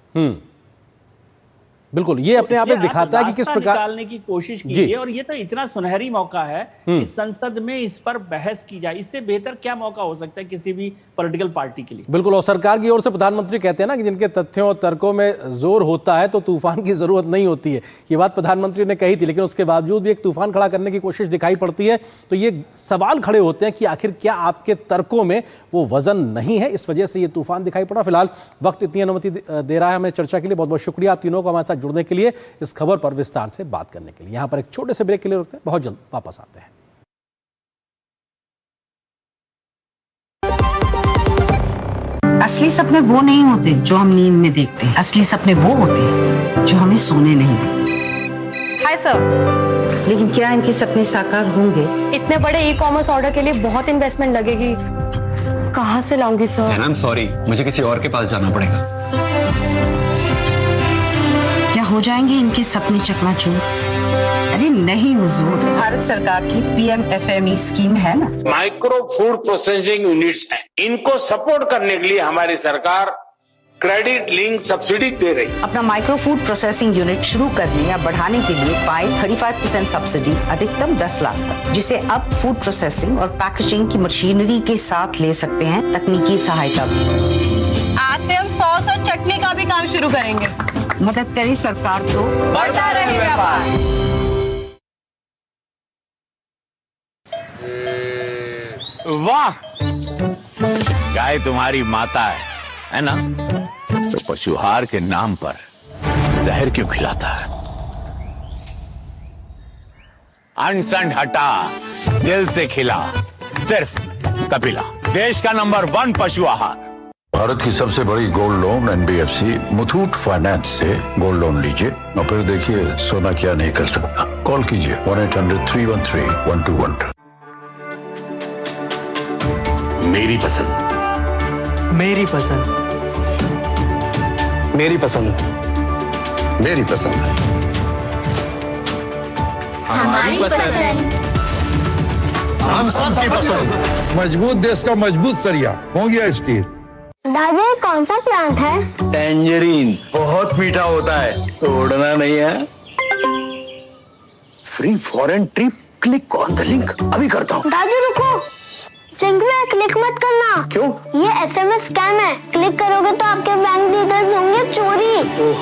बिल्कुल, ये अपने आप में दिखाता है कि किस प्रकार निकालने की कोशिश की है। और ये तो इतना सुनहरी मौका है कि संसद में इस पर बहस की जाए। इससे बेहतर क्या मौका हो सकता है किसी भी पॉलिटिकल पार्टी के लिए? बिल्कुल, और सरकार की ओर से प्रधानमंत्री कहते हैं ना कि जिनके तथ्यों और तर्कों में जोर होता है तो तूफान की जरूरत नहीं होती है। ये बात प्रधानमंत्री ने कही थी, लेकिन उसके बावजूद भी एक तूफान खड़ा करने की कोशिश दिखाई पड़ती है। तो ये सवाल खड़े होते हैं कि आखिर क्या आपके तर्कों में वो वजन नहीं है, इस वजह से ये तूफान दिखाई पड़ा। फिलहाल वक्त इतनी अनुमति दे रहा है हमें चर्चा के लिए। बहुत बहुत शुक्रिया आप तीनों को हमारे साथ जुड़ने के लिए, इस खबर पर विस्तार से बात करने के लिए। यहां पर एक छोटे से ब्रेक के लिए रुकते हैं, बहुत जल्द वापस आते हैं। असली सपने वो नहीं होते जो हम नींद में देखते हैं, असली सपने वो होते हैं जो हमें सोने नहीं देते। Hi sir. लेकिन क्या इनके सपने साकार होंगे? इतने बड़े ई-कॉमर्स ऑर्डर के लिए बहुत इन्वेस्टमेंट लगेगी, कहाँ से लाऊंगी सर? आई एम सॉरी, मुझे किसी और के पास जाना पड़ेगा। क्या हो जाएंगे इनके सपने चकनाचूर? अरे नहीं हुजूर, भारत सरकार की PMFME स्कीम है ना, माइक्रो फूड प्रोसेसिंग यूनिट्स हैं, इनको सपोर्ट करने के लिए हमारी सरकार क्रेडिट लिंक सब्सिडी दे रही है। अपना माइक्रो फूड प्रोसेसिंग यूनिट शुरू करने या बढ़ाने के लिए पाएं 35% सब्सिडी, अधिकतम 10 लाख तक, जिसे अब फूड प्रोसेसिंग और पैकेजिंग की मशीनरी के साथ ले सकते हैं तकनीकी सहायता भी। आज से हम सॉस और चटनी का भी काम शुरू करेंगे। मदद करी सरकार तो बढ़ता रहे व्यापार। वाह, गाय तुम्हारी माता है ना? तो पशुहार के नाम पर जहर क्यों खिलाता है? अनसंड हटा, दिल से खिला, सिर्फ कपिला, देश का नंबर 1 पशु आहार। भारत की सबसे बड़ी gold loan NBFC Muthoot finance से गोल्ड लोन लीजिए और फिर देखिए सोना क्या नहीं कर सकता। कॉल कीजिए 1-800-313-1212। मेरी पसंद, मेरी पसंद, मेरी पसंद, मेरी पसंद, हमारी पसंद, हम सबकी पसंद। मजबूत देश का मजबूत सरिया हो गया स्टील। दादा कौन सा प्लांट है? टेंजरीन, बहुत मीठा होता है, तोड़ना नहीं है। Free foreign trip, click on the link, अभी करता हूँ। दादू रुको, लिंक में क्लिक मत करना। क्यों? ये एसएमएस स्कैम है, क्लिक करोगे तो आपके बैंक डिटेल्स होंगे चोरी। ओह,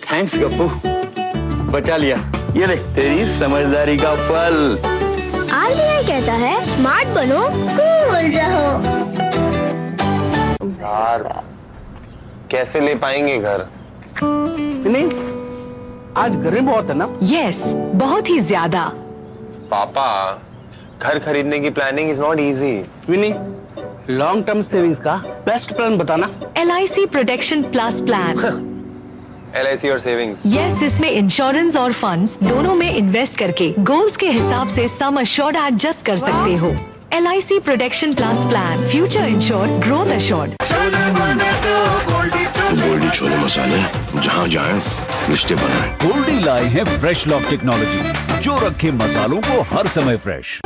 थैंक्स गप्पू, बचा लिया। ये ले तेरी समझदारी का फल। आरबीआई कहता है स्मार्ट बनो, कूल रहो। यार कैसे ले पाएंगे घर? नहीं, आज गर्मी बहुत है ना? यस, बहुत ही ज्यादा। पापा, घर खरीदने की planning is not easy. Vini, long term savings का बेस्ट प्लान बताना। LIC protection plus plan. LIC और सेविंग्स? यस, इसमें इंश्योरेंस और फंड्स दोनों में इन्वेस्ट करके गोल्स के हिसाब से सम अश्योर्ड एडजस्ट कर सकते हो। LIC protection plus plan, future insured, growth assured. Goldiee chole मसाले, जहाँ जाए रिश्ते बनाए। गोल्डी लाए हैं फ्रेश लॉक टेक्नोलॉजी, जो रखे मसालों को हर समय फ्रेश।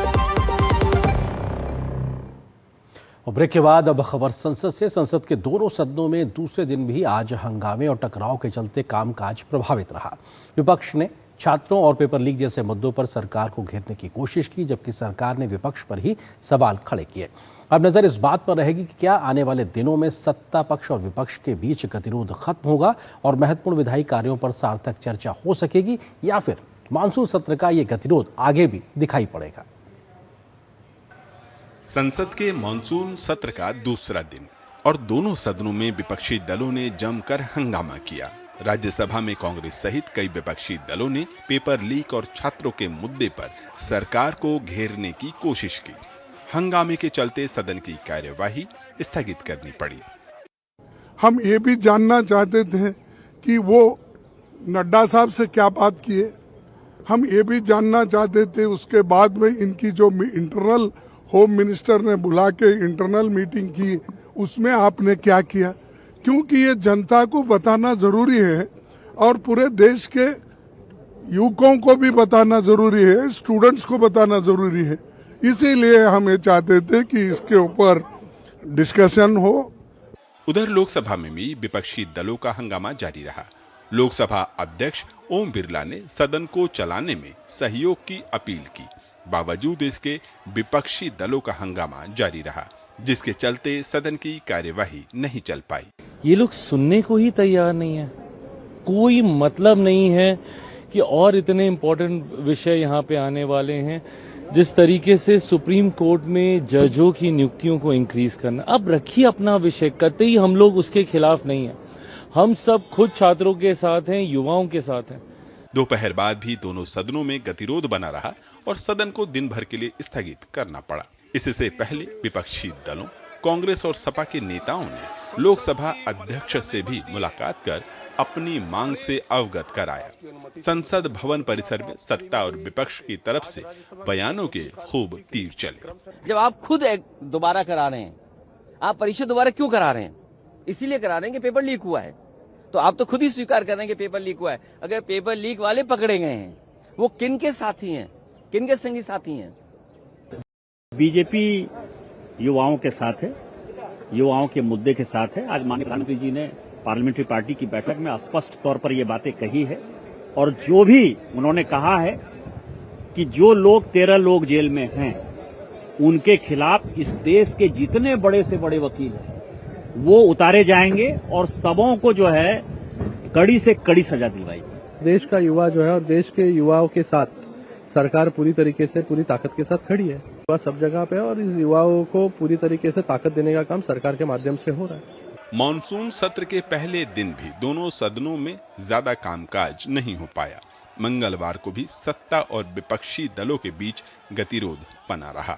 और ब्रेक के बाद अब खबर संसद से। संसद के दोनों सदनों में दूसरे दिन भी आज हंगामे और टकराव के चलते कामकाज प्रभावित रहा। विपक्ष ने छात्रों और पेपर लीक जैसे मुद्दों पर सरकार को घेरने की कोशिश की, जबकि सरकार ने विपक्ष पर ही सवाल खड़े किए। अब नजर इस बात पर रहेगी कि क्या आने वाले दिनों में सत्ता पक्ष और विपक्ष के बीच गतिरोध खत्म होगा और महत्वपूर्ण विधायी कार्यों पर सार्थक चर्चा हो सकेगी, या फिर मानसून सत्र का ये गतिरोध आगे भी दिखाई पड़ेगा। संसद के मानसून सत्र का दूसरा दिन और दोनों सदनों में विपक्षी दलों ने जमकर हंगामा किया। राज्यसभा में कांग्रेस सहित कई विपक्षी दलों ने पेपर लीक और छात्रों के मुद्दे पर सरकार को घेरने की कोशिश की। हंगामे के चलते सदन की कार्यवाही स्थगित करनी पड़ी। हम ये भी जानना चाहते थे कि वो नड्डा साहब से क्या बात किए। हम ये भी जानना चाहते थे उसके बाद में इनकी जो इंटरनल होम मिनिस्टर ने बुला के इंटरनल मीटिंग की, उसमें आपने क्या किया, क्योंकि ये जनता को बताना जरूरी है और पूरे देश के युवकों को भी बताना जरूरी है, स्टूडेंट्स को बताना जरूरी है। इसीलिए हम ये चाहते थे कि इसके ऊपर डिस्कशन हो। उधर लोकसभा में भी विपक्षी दलों का हंगामा जारी रहा। लोकसभा अध्यक्ष ओम बिरला ने सदन को चलाने में सहयोग की अपील की। बावजूद इसके विपक्षी दलों का हंगामा जारी रहा, जिसके चलते सदन की कार्यवाही नहीं चल पाई। ये लोग सुनने को ही तैयार नहीं है। कोई मतलब नहीं है कि और इतने इम्पोर्टेंट विषय यहाँ पे आने वाले हैं। जिस तरीके से सुप्रीम कोर्ट में जजों की नियुक्तियों को इंक्रीज करना, अब रखिए अपना विषय, कतई हम लोग उसके खिलाफ नहीं है। हम सब खुद छात्रों के साथ हैं, युवाओं के साथ हैं। दोपहर बाद भी दोनों सदनों में गतिरोध बना रहा और सदन को दिन भर के लिए स्थगित करना पड़ा। इससे पहले विपक्षी दलों, कांग्रेस और सपा के नेताओं ने लोकसभा अध्यक्ष से भी मुलाकात कर अपनी मांग से अवगत कराया। संसद भवन परिसर में सत्ता और विपक्ष की तरफ से बयानों के खूब तीर चले। जब आप खुद दोबारा करा रहे हैं, आप परीक्षा दोबारा क्यों करा रहे हैं? इसीलिए करा रहे हैं कि पेपर लीक हुआ है। तो आप तो खुद ही स्वीकार कर रहे हैं कि पेपर लीक हुआ है। अगर पेपर लीक वाले पकड़े गए हैं, वो किन के साथी हैं, किन के संगी साथी हैं? बीजेपी युवाओं के साथ है, युवाओं के मुद्दे के साथ है। आज माननीय प्रधानमंत्री जी ने पार्लियामेंट्री पार्टी की बैठक में स्पष्ट तौर पर ये बातें कही है और जो भी उन्होंने कहा है कि जो लोग 13 लोग जेल में हैं, उनके खिलाफ इस देश के जितने बड़े से बड़े वकील हैं, वो उतारे जाएंगे और सबों को जो है कड़ी से कड़ी सजा दिलवाई। देश का युवा जो है और देश के युवाओं के साथ सरकार पूरी तरीके से पूरी ताकत के साथ खड़ी है। युवा सब जगह पे और इस युवाओं को पूरी तरीके से ताकत देने का काम सरकार के माध्यम से हो रहा है। मॉनसून सत्र के पहले दिन भी दोनों सदनों में ज्यादा कामकाज नहीं हो पाया। मंगलवार को भी सत्ता और विपक्षी दलों के बीच गतिरोध बना रहा।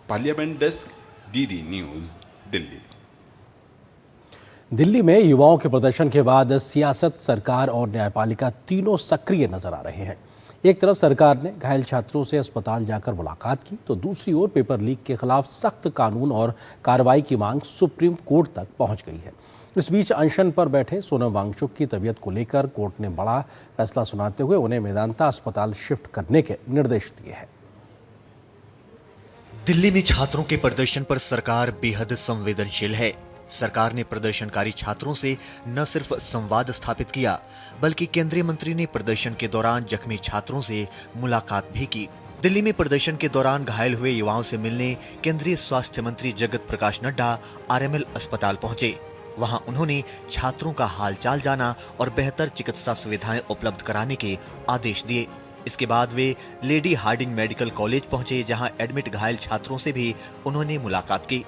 Parliament desk, DD news, Delhi. Delhi में युवाओं के प्रदर्शन के बाद सियासत, सरकार और न्यायपालिका तीनों सक्रिय नजर आ रहे हैं। एक तरफ सरकार ने घायल छात्रों से अस्पताल जाकर मुलाकात की, तो दूसरी ओर पेपर लीक के खिलाफ सख्त कानून और कार्रवाई की मांग सुप्रीम कोर्ट तक पहुंच गई है। इस बीच अनशन पर बैठे सोनम वांगचुक की तबीयत को लेकर कोर्ट ने बड़ा फैसला सुनाते हुए उन्हें मेदांता अस्पताल शिफ्ट करने के निर्देश दिए हैं। दिल्ली में छात्रों के प्रदर्शन पर सरकार बेहद संवेदनशील है। सरकार ने प्रदर्शनकारी छात्रों से न सिर्फ संवाद स्थापित किया, बल्कि केंद्रीय मंत्री ने प्रदर्शन के दौरान जख्मी छात्रों से मुलाकात भी की। दिल्ली में प्रदर्शन के दौरान घायल हुए युवाओं से मिलने केंद्रीय स्वास्थ्य मंत्री जगत प्रकाश नड्डा आरएमएल अस्पताल पहुंचे। वहां उन्होंने छात्रों का हालचाल जाना और बेहतर चिकित्सा सुविधाएं उपलब्ध कराने के आदेश दिए। इसके बाद वे लेडी हार्डिंग मेडिकल कॉलेज पहुंचे, जहां एडमिट घायल छात्रों से भी उन्होंने मुलाकात की।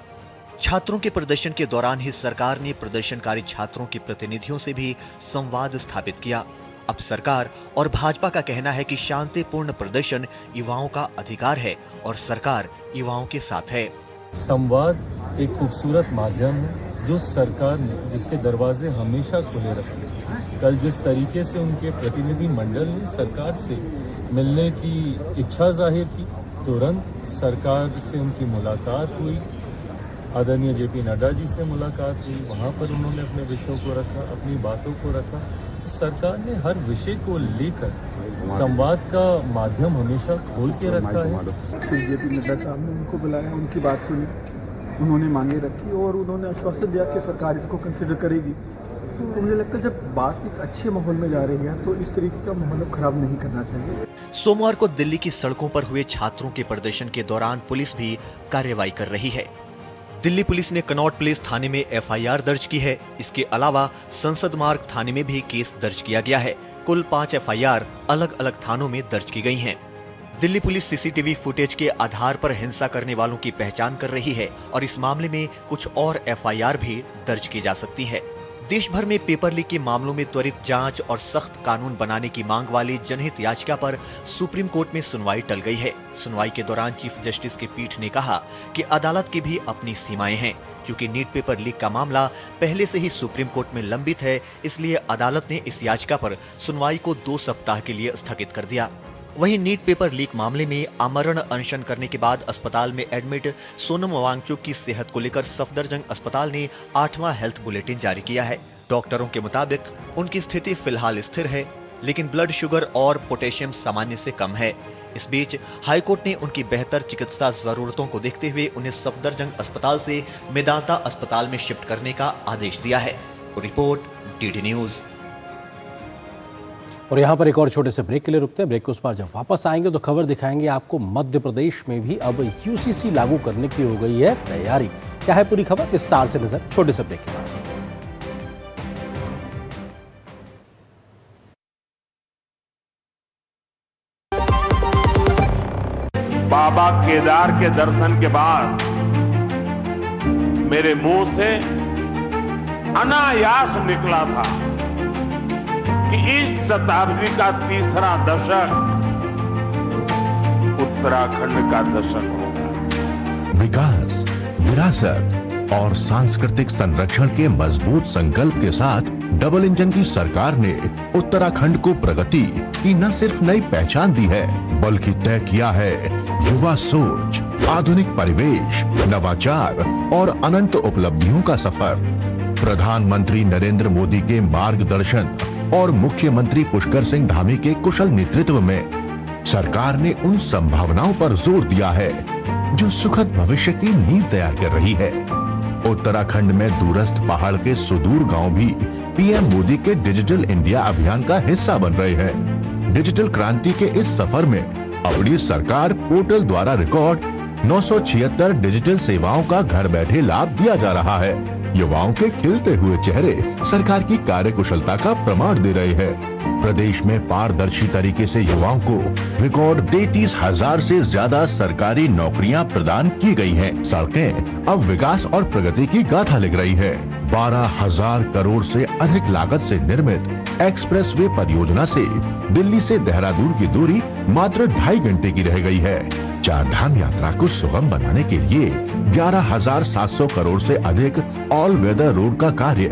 छात्रों के प्रदर्शन के दौरान ही सरकार ने प्रदर्शनकारी छात्रों के प्रतिनिधियों से भी संवाद स्थापित किया। अब सरकार और भाजपा का कहना है कि शांतिपूर्ण प्रदर्शन युवाओं का अधिकार है और सरकार युवाओं के साथ है। संवाद एक खूबसूरत माध्यम है जो सरकार ने, जिसके दरवाजे हमेशा खुले रखे। कल जिस तरीके से उनके प्रतिनिधि मंडल ने सरकार से मिलने की इच्छा जाहिर की, तुरंत सरकार से उनकी मुलाकात हुई। आदरणीय जेपी नड्डा जी से मुलाकात हुई, वहाँ पर उन्होंने अपने विषयों को रखा, अपनी बातों को रखा। सरकार ने हर विषय को लेकर संवाद का माध्यम हमेशा खोल के रखा है। जेपी नड्डा साहब ने उनको बुलाया, उनकी बात सुनी, उन्होंने मांगे रखी और उन्होंने आश्वासन दिया कि सरकार इसको कंसिडर करेगी। तो मुझे लगता है जब बात एक अच्छे माहौल में जा रही है तो इस तरीके का माहौल खराब नहीं करना चाहिए। सोमवार को दिल्ली की सड़कों पर हुए छात्रों के प्रदर्शन के दौरान पुलिस भी कार्रवाई कर रही है। दिल्ली पुलिस ने कनॉट प्लेस थाने में एफआईआर दर्ज की है। इसके अलावा संसद मार्ग थाने में भी केस दर्ज किया गया है। कुल 5 एफआईआर अलग अलग थानों में दर्ज की गई हैं। दिल्ली पुलिस सीसीटीवी फुटेज के आधार पर हिंसा करने वालों की पहचान कर रही है और इस मामले में कुछ और एफआईआर भी दर्ज की जा सकती है। देश भर में पेपर लीक के मामलों में त्वरित जांच और सख्त कानून बनाने की मांग वाली जनहित याचिका पर सुप्रीम कोर्ट में सुनवाई टल गई है। सुनवाई के दौरान चीफ जस्टिस की पीठ ने कहा कि अदालत की भी अपनी सीमाएं हैं। क्योंकि नीट पेपर लीक का मामला पहले से ही सुप्रीम कोर्ट में लंबित है, इसलिए अदालत ने इस याचिका पर सुनवाई को 2 सप्ताह के लिए स्थगित कर दिया। वहीं नीट पेपर लीक मामले में आमरण अनशन करने के बाद अस्पताल में एडमिट सोनम वांगचुक की सेहत को लेकर सफदरजंग अस्पताल ने 8वां हेल्थ बुलेटिन जारी किया है। डॉक्टरों के मुताबिक उनकी स्थिति फिलहाल स्थिर है, लेकिन ब्लड शुगर और पोटेशियम सामान्य से कम है। इस बीच हाईकोर्ट ने उनकी बेहतर चिकित्सा जरूरतों को देखते हुए उन्हें सफदरजंग अस्पताल से मेदांता अस्पताल में शिफ्ट करने का आदेश दिया है। Report DD news. और यहाँ पर एक और छोटे से ब्रेक के लिए रुकते हैं। ब्रेक के उस पार जब वापस आएंगे तो खबर दिखाएंगे आपको, मध्य प्रदेश में भी अब यूसीसी लागू करने की हो गई है तैयारी। क्या है पूरी खबर, विस्तार से नजर छोटे से ब्रेक के बाद। बाबा केदार के दर्शन के बाद मेरे मुंह से अनायास निकला था कि इस शताब्दी का तीसरा दशक उत्तराखंड का दशक होगा। विकास, विरासत और सांस्कृतिक संरक्षण के मजबूत संकल्प के साथ डबल इंजन की सरकार ने उत्तराखंड को प्रगति की न सिर्फ नई पहचान दी है, बल्कि तय किया है युवा सोच, आधुनिक परिवेश, नवाचार और अनंत उपलब्धियों का सफर। प्रधानमंत्री नरेंद्र मोदी के मार्गदर्शन और मुख्यमंत्री पुष्कर सिंह धामी के कुशल नेतृत्व में सरकार ने उन संभावनाओं पर जोर दिया है जो सुखद भविष्य की नींव तैयार कर रही है। उत्तराखंड में दूरस्थ पहाड़ के सुदूर गांव भी पीएम मोदी के डिजिटल इंडिया अभियान का हिस्सा बन रहे हैं। डिजिटल क्रांति के इस सफर में अपनी सरकार पोर्टल द्वारा रिकॉर्ड 976 डिजिटल सेवाओं का घर बैठे लाभ दिया जा रहा है। युवाओं के खिलते हुए चेहरे सरकार की कार्यकुशलता का प्रमाण दे रहे हैं। प्रदेश में पारदर्शी तरीके से युवाओं को रिकॉर्ड 33,000 से ज्यादा सरकारी नौकरियां प्रदान की गई हैं। सड़कें अब विकास और प्रगति की गाथा लिख रही है। 12,000 करोड़ से अधिक लागत से निर्मित एक्सप्रेसवे परियोजना से दिल्ली से देहरादून की दूरी मात्र 2.5 घंटे की रह गई है। चार धाम यात्रा को सुगम बनाने के लिए 11,700 करोड़ से अधिक ऑल वेदर रोड का कार्य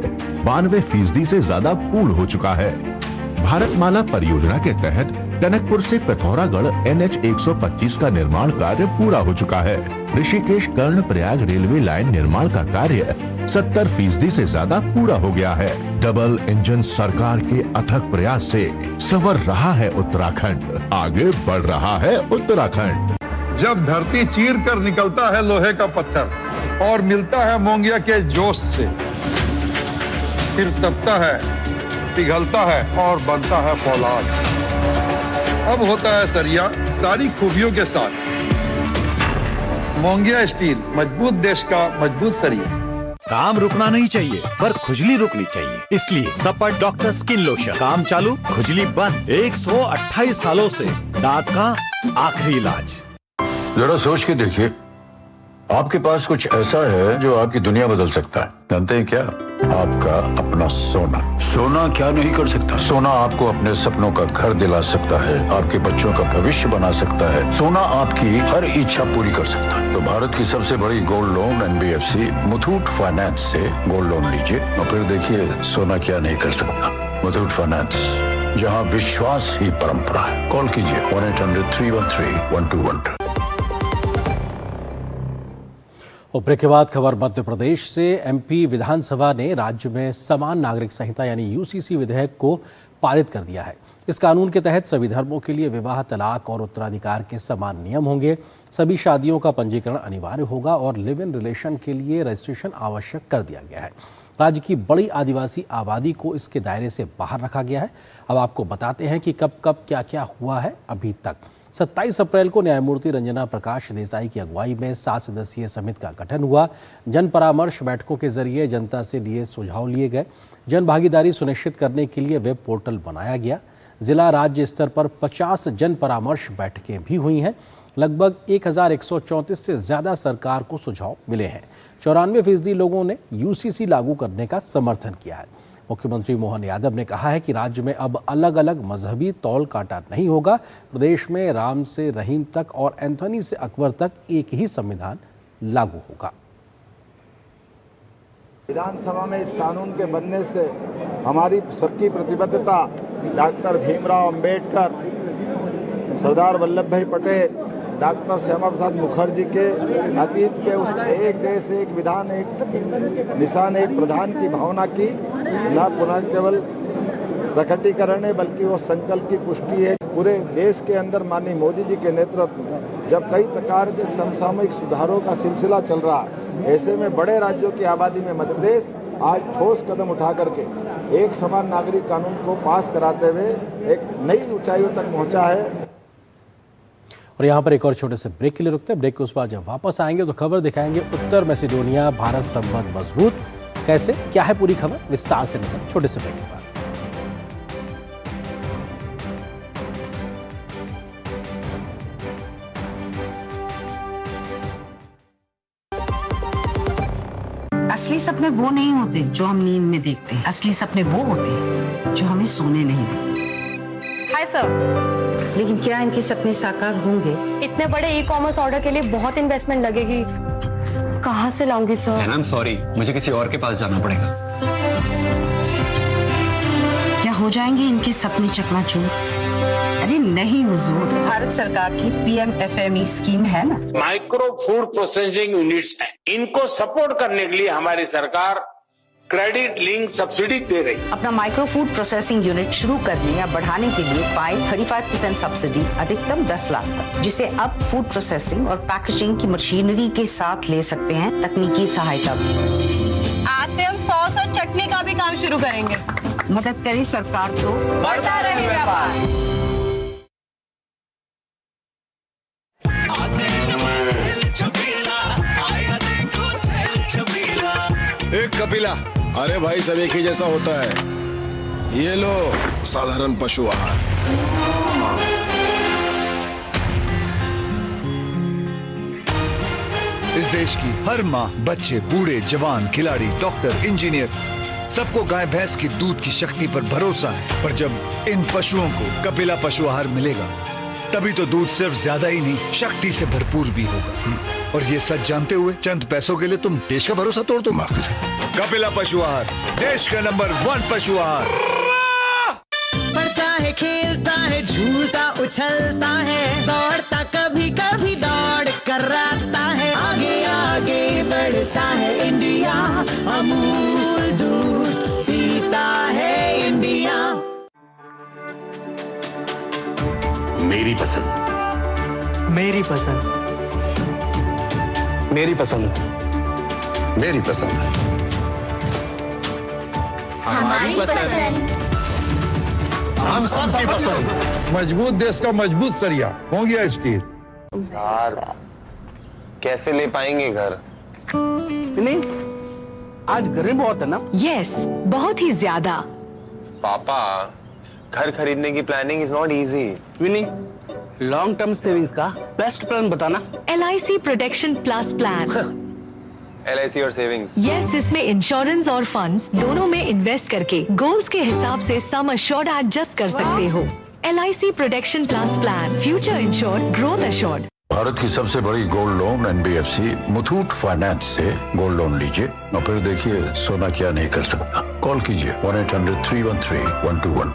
92% से ज्यादा पूर्ण हो चुका है। भारतमाला परियोजना के तहत टनकपुर से पिथौरागढ़ NH 125 का निर्माण कार्य पूरा हो चुका है। ऋषिकेश कर्णप्रयाग रेलवे लाइन निर्माण का कार्य 70% से ज्यादा पूरा हो गया है। डबल इंजन सरकार के अथक प्रयास से संवर रहा है उत्तराखंड, आगे बढ़ रहा है उत्तराखंड। जब धरती चीर कर निकलता है लोहे का पत्थर और मिलता है मोंगिया के जोश से, फिर तपता है, पिघलता है और बनता है फौलाद। अब होता है सरिया सारी खूबियों के साथ। मोंगिया स्टील, मजबूत देश का मजबूत सरिया। काम रुकना नहीं चाहिए पर खुजली रुकनी चाहिए, इसलिए सपर डॉक्टर स्किन लोशन। काम चालू, खुजली बंद। 128 सालों से दांत का आखिरी इलाज। जरा सोच के देखिए, आपके पास कुछ ऐसा है जो आपकी दुनिया बदल सकता है। जानते हैं क्या? आपका अपना सोना। सोना क्या नहीं कर सकता? सोना आपको अपने सपनों का घर दिला सकता है, आपके बच्चों का भविष्य बना सकता है। सोना आपकी हर इच्छा पूरी कर सकता है। तो भारत की सबसे बड़ी gold loan NBFC Muthoot finance से गोल्ड लोन लीजिए और फिर देखिए सोना क्या नहीं कर सकता। मुथूट फाइनेंस, जहाँ विश्वास ही परंपरा है। कॉल कीजिए 1-800-313-1212। और ब्रेक के बाद खबर मध्य प्रदेश से। MP विधानसभा ने राज्य में समान नागरिक संहिता यानी UCC विधेयक को पारित कर दिया है। इस कानून के तहत सभी धर्मों के लिए विवाह, तलाक और उत्तराधिकार के समान नियम होंगे। सभी शादियों का पंजीकरण अनिवार्य होगा और लिव इन रिलेशन के लिए रजिस्ट्रेशन आवश्यक कर दिया गया है। राज्य की बड़ी आदिवासी आबादी को इसके दायरे से बाहर रखा गया है। अब आपको बताते हैं कि कब कब क्या क्या हुआ है अभी तक। 27 अप्रैल को न्यायमूर्ति रंजना प्रकाश देसाई की अगुवाई में 7 सदस्यीय समिति का गठन हुआ। जन परामर्श बैठकों के जरिए जनता से लिए सुझाव लिए गए। जन भागीदारी सुनिश्चित करने के लिए वेब पोर्टल बनाया गया। जिला राज्य स्तर पर 50 जन परामर्श बैठकें भी हुई हैं। लगभग 1134 से ज़्यादा सरकार को सुझाव मिले हैं। 94% लोगों ने UCC लागू करने का समर्थन किया है। मुख्यमंत्री मोहन यादव ने कहा है कि राज्य में अब अलग अलग मजहबी तौल काटा नहीं होगा। प्रदेश में राम से रहीम तक और एंथोनी से अकबर तक एक ही संविधान लागू होगा। विधानसभा में इस कानून के बनने से हमारी सबकी प्रतिबद्धता डॉक्टर भीमराव अंबेडकर, सरदार वल्लभ भाई पटेल, डॉक्टर श्यामा प्रसाद मुखर्जी के अतीत के उस एक देश एक विधान एक निशान एक प्रधान की भावना की न पुनः केवल प्रकटीकरण है बल्कि वो संकल्प की पुष्टि है। पूरे देश के अंदर माननीय मोदी जी के नेतृत्व में जब कई प्रकार के समसामयिक सुधारों का सिलसिला चल रहा है, ऐसे में बड़े राज्यों की आबादी में मध्य प्रदेश आज ठोस कदम उठा करके एक समान नागरिक कानून को पास कराते हुए एक नई ऊंचाइयों तक पहुंचा है। और यहाँ पर एक और छोटे से ब्रेक के लिए रुकते हैं। ब्रेक के उस बार जब वापस आएंगे तो खबर दिखाएंगे उत्तर मैसेडोनिया भारत संबंध मजबूत कैसे, क्या है पूरी खबर, विस्तार से नजर छोटे से ब्रेक के बाद। असली सपने वो नहीं होते जो हम नींद में देखते हैं। असली सपने वो होते हैं जो हमें सोने नहीं देते। हाय सर, लेकिन क्या इनके सपने साकार होंगे? इतने बड़े ई-कॉमर्स ऑर्डर के लिए बहुत इन्वेस्टमेंट लगेगी, कहाँ से लाऊंगी सर? मैम सॉरी, मुझे किसी और के पास जाना पड़ेगा। क्या हो जाएंगे इनके सपने चकनाचूर? अरे नहीं हुजूर, भारत सरकार की PM-FME स्कीम है ना। माइक्रो फूड प्रोसेसिंग यूनिट्स हैं, इनको सपोर्ट करने के लिए हमारी सरकार क्रेडिट लिंक सब्सिडी दे रही है। अपना माइक्रो फूड प्रोसेसिंग यूनिट शुरू करने या बढ़ाने के लिए पाए 35% सब्सिडी अधिकतम 10 लाख तक, जिसे अब फूड प्रोसेसिंग और पैकेजिंग की मशीनरी के साथ ले सकते हैं तकनीकी सहायता भी। आज से हम सॉस और चटनी का भी काम शुरू करेंगे। मदद करे सरकार तो बढ़ता रहे व्यापार। एक कपिला। अरे भाई सब एक ही जैसा होता है। ये लो साधारण पशु आहार। इस देश की हर माँ, बच्चे, बूढ़े, जवान, खिलाड़ी, डॉक्टर, इंजीनियर, सबको गाय भैंस की दूध की शक्ति पर भरोसा है। पर जब इन पशुओं को कपिला पशु आहार मिलेगा, तभी तो दूध सिर्फ ज्यादा ही नहीं, शक्ति से भरपूर भी होगा। और ये सच जानते हुए चंद पैसों के लिए तुम देश का भरोसा तोड़ दो। कपिला पशु आहार, देश का नंबर 1 पशु आहार। बढ़ता है, खेलता है, झूलता उछलता है, दौड़ता कभी कभी दौड़ कराता है, आगे आगे बढ़ता है इंडिया, अमूल दूध पीता है इंडिया। मेरी पसंद, मेरी पसंद, मेरी पसंद, मेरी पसंद, हमारी पसंद, हम सबकी पसंद। मजबूत देश का मजबूत सरिया हो गया स्टील। यार कैसे ले पाएंगे घर? नहीं, आज गर्मी बहुत है ना? यस, बहुत ही ज्यादा। पापा, घर खरीदने की planning is not easy. Vini, long term savings का बेस्ट प्लान बताना। LIC protection plus plan. LIC और सेविंग्स। यस, इसमें इंश्योरेंस और फंड्स दोनों में इन्वेस्ट करके गोल्स के हिसाब से सम अश्योर्ड एडजस्ट कर सकते हो। LIC protection plus plan, future insured, growth assured. Bharat की सबसे बड़ी gold loan NBFC Muthoot finance से गोल्ड लोन लीजिए और फिर देखिए सोना क्या नहीं कर सकता। कॉल कीजिए 1-800-313-1212।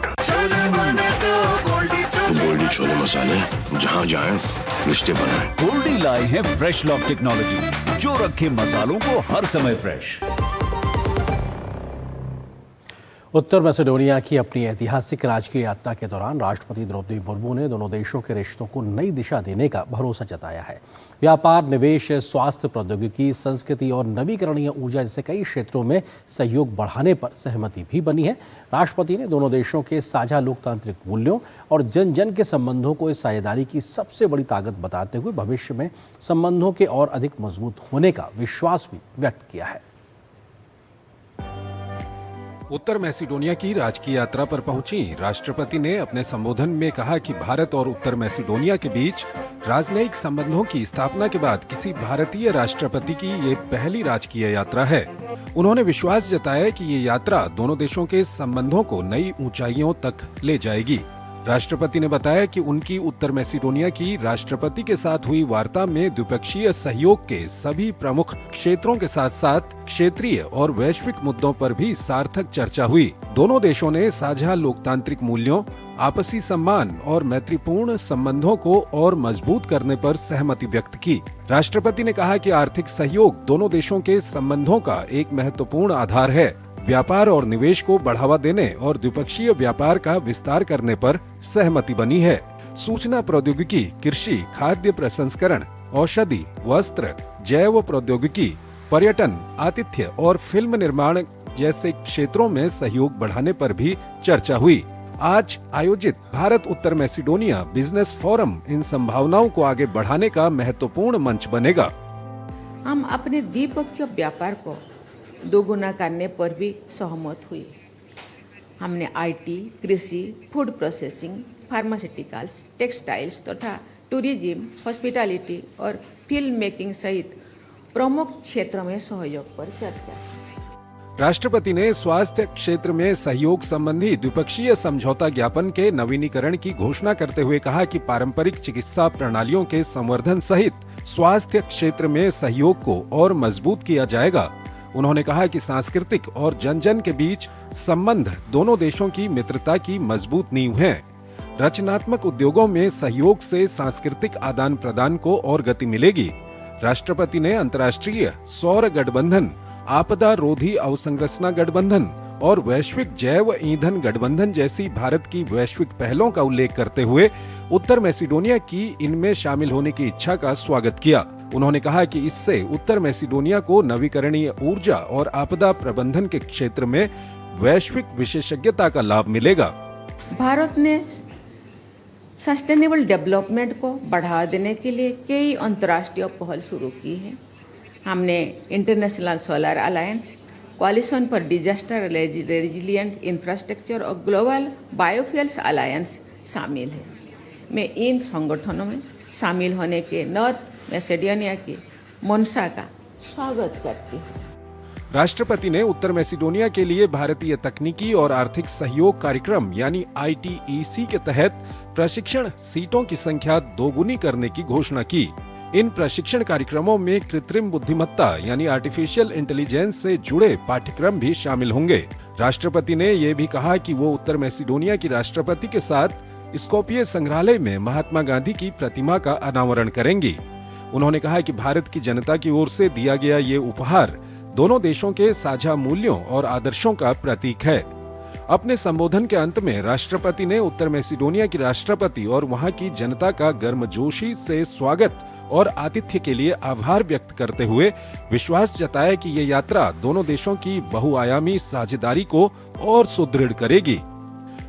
गोल्डी छोले मसाले, जहाँ जाए रिश्ते बनाए। गोल्डी लाए हैं फ्रेश लॉक टेक्नोलॉजी, जो रखे मसालों को हर समय फ्रेश। उत्तर मैसेडोनिया की अपनी ऐतिहासिक राजकीय यात्रा के दौरान राष्ट्रपति द्रौपदी मुर्मू ने दोनों देशों के रिश्तों को नई दिशा देने का भरोसा जताया है। व्यापार, निवेश, स्वास्थ्य, प्रौद्योगिकी, संस्कृति और नवीकरणीय ऊर्जा जैसे कई क्षेत्रों में सहयोग बढ़ाने पर सहमति भी बनी है। राष्ट्रपति ने दोनों देशों के साझा लोकतांत्रिक मूल्यों और जन जन के संबंधों को इस साझेदारी की सबसे बड़ी ताकत बताते हुए भविष्य में संबंधों के और अधिक मजबूत होने का विश्वास भी व्यक्त किया है। उत्तर मैसेडोनिया की राजकीय यात्रा पर पहुंची राष्ट्रपति ने अपने संबोधन में कहा कि भारत और उत्तर मैसेडोनिया के बीच राजनयिक संबंधों की स्थापना के बाद किसी भारतीय राष्ट्रपति की ये पहली राजकीय यात्रा है। उन्होंने विश्वास जताया कि ये यात्रा दोनों देशों के संबंधों को नई ऊंचाइयों तक ले जाएगी। राष्ट्रपति ने बताया कि उनकी उत्तर मैसेडोनिया की राष्ट्रपति के साथ हुई वार्ता में द्विपक्षीय सहयोग के सभी प्रमुख क्षेत्रों के साथ साथ क्षेत्रीय और वैश्विक मुद्दों पर भी सार्थक चर्चा हुई। दोनों देशों ने साझा लोकतांत्रिक मूल्यों, आपसी सम्मान और मैत्रीपूर्ण संबंधों को और मजबूत करने पर सहमति व्यक्त की। राष्ट्रपति ने कहा कि आर्थिक सहयोग दोनों देशों के संबंधों का एक महत्वपूर्ण आधार है। व्यापार और निवेश को बढ़ावा देने और द्विपक्षीय व्यापार का विस्तार करने पर सहमति बनी है। सूचना प्रौद्योगिकी, कृषि, खाद्य प्रसंस्करण, औषधि, वस्त्र, जैव प्रौद्योगिकी, पर्यटन, आतिथ्य और फिल्म निर्माण जैसे क्षेत्रों में सहयोग बढ़ाने पर भी चर्चा हुई। आज आयोजित भारत उत्तर मैसेडोनिया बिजनेस फोरम इन संभावनाओं को आगे बढ़ाने का महत्वपूर्ण मंच बनेगा। हम अपने द्विपक्षीय व्यापार को दोगुना करने पर भी सहमत हुए। हमने IT, कृषि, फूड प्रोसेसिंग, फार्मास्यूटिकल्स, टेक्सटाइल्स तथा टूरिज्म, हॉस्पिटैलिटी और फिल्म मेकिंग सहित प्रमुख क्षेत्रों में सहयोग पर चर्चा। राष्ट्रपति ने स्वास्थ्य क्षेत्र में सहयोग संबंधी द्विपक्षीय समझौता ज्ञापन के नवीनीकरण की घोषणा करते हुए कहा कि पारंपरिक चिकित्सा प्रणालियों के संवर्धन सहित स्वास्थ्य क्षेत्र में सहयोग को और मजबूत किया जाएगा। उन्होंने कहा कि सांस्कृतिक और जन जन के बीच संबंध दोनों देशों की मित्रता की मजबूत नींव है। रचनात्मक उद्योगों में सहयोग से सांस्कृतिक आदान प्रदान को और गति मिलेगी। राष्ट्रपति ने अंतर्राष्ट्रीय सौर गठबंधन, आपदा रोधी अवसंरचना गठबंधन और वैश्विक जैव ईंधन गठबंधन जैसी भारत की वैश्विक पहलों का उल्लेख करते हुए उत्तर मैसेडोनिया की इनमें शामिल होने की इच्छा का स्वागत किया। उन्होंने कहा कि इससे उत्तर मैसेडोनिया को नवीकरणीय ऊर्जा और आपदा प्रबंधन के क्षेत्र में वैश्विक विशेषज्ञता का लाभ मिलेगा। भारत ने सस्टेनेबल डेवलपमेंट को बढ़ावा देने के लिए कई अंतर्राष्ट्रीय पहल शुरू की है। हमने international solar alliance, कोalition for disaster resilient infrastructure और ग्लोबल बायोफ्यूल्स अलायंस शामिल है। मैं इन संगठनों में शामिल होने के नॉर्थ मैसेडोनिया की मंशा का स्वागत करती हूँ। राष्ट्रपति ने उत्तर मैसेडोनिया के लिए भारतीय तकनीकी और आर्थिक सहयोग कार्यक्रम यानी ITEC के तहत प्रशिक्षण सीटों की संख्या दोगुनी करने की घोषणा की। इन प्रशिक्षण कार्यक्रमों में कृत्रिम बुद्धिमत्ता यानी आर्टिफिशियल इंटेलिजेंस से जुड़े पाठ्यक्रम भी शामिल होंगे। राष्ट्रपति ने यह भी कहा कि वो उत्तर मैसेडोनिया की राष्ट्रपति के साथ स्कोपिये संग्रहालय में महात्मा गांधी की प्रतिमा का अनावरण करेंगी। उन्होंने कहा कि भारत की जनता की ओर से दिया गया ये उपहार दोनों देशों के साझा मूल्यों और आदर्शों का प्रतीक है। अपने संबोधन के अंत में राष्ट्रपति ने उत्तर मैसेडोनिया की राष्ट्रपति और वहां की जनता का गर्मजोशी से स्वागत और आतिथ्य के लिए आभार व्यक्त करते हुए विश्वास जताया कि ये यात्रा दोनों देशों की बहुआयामी साझेदारी को और सुदृढ़ करेगी।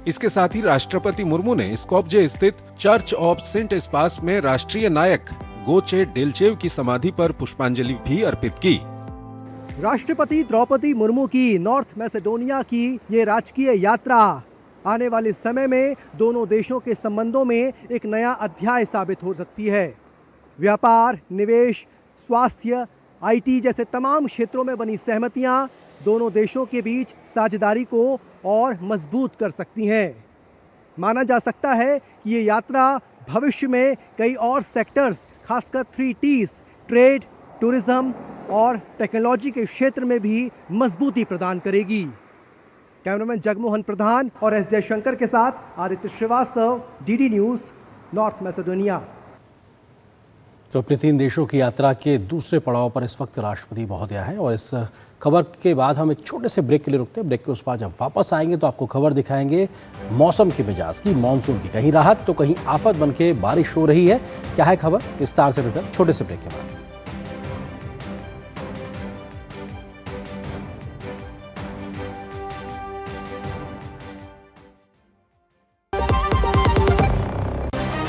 इसके साथ ही राष्ट्रपति मुर्मू ने स्कोपजे स्थित चर्च ऑफ सेंट स्पास में राष्ट्रीय नायक गोचे डेलचेव की समाधि पर पुष्पांजलि भी अर्पित की। राष्ट्रपति द्रौपदी मुर्मू की नॉर्थ मैसेडोनिया की ये राजकीय यात्रा आने वाले समय में दोनों देशों के संबंधों में एक नया अध्याय साबित हो सकती है। व्यापार, निवेश, स्वास्थ्य, IT जैसे तमाम क्षेत्रों में बनी सहमतियां दोनों देशों के बीच साझेदारी को और मजबूत कर सकती हैं। माना जा सकता है कि ये यात्रा भविष्य में कई और सेक्टर्स, खासकर 3 T's ट्रेड, टूरिज्म और टेक्नोलॉजी के क्षेत्र में भी मजबूती प्रदान करेगी। कैमरामैन जगमोहन प्रधान और S जयशंकर के साथ Aditya Srivastava, DD news, North Macedonia. तो अपने 3 देशों की यात्रा के दूसरे पड़ाव पर इस वक्त राष्ट्रपति महोदय हैं और इस खबर के बाद हम एक छोटे से ब्रेक के लिए रुकते हैं। ब्रेक के उस पार जब वापस आएंगे तो आपको खबर दिखाएंगे मौसम की मिजाज की, मानसून की। कहीं राहत तो कहीं आफत बनके बारिश हो रही है। क्या है खबर, विस्तार से नजर छोटे से ब्रेक के बाद।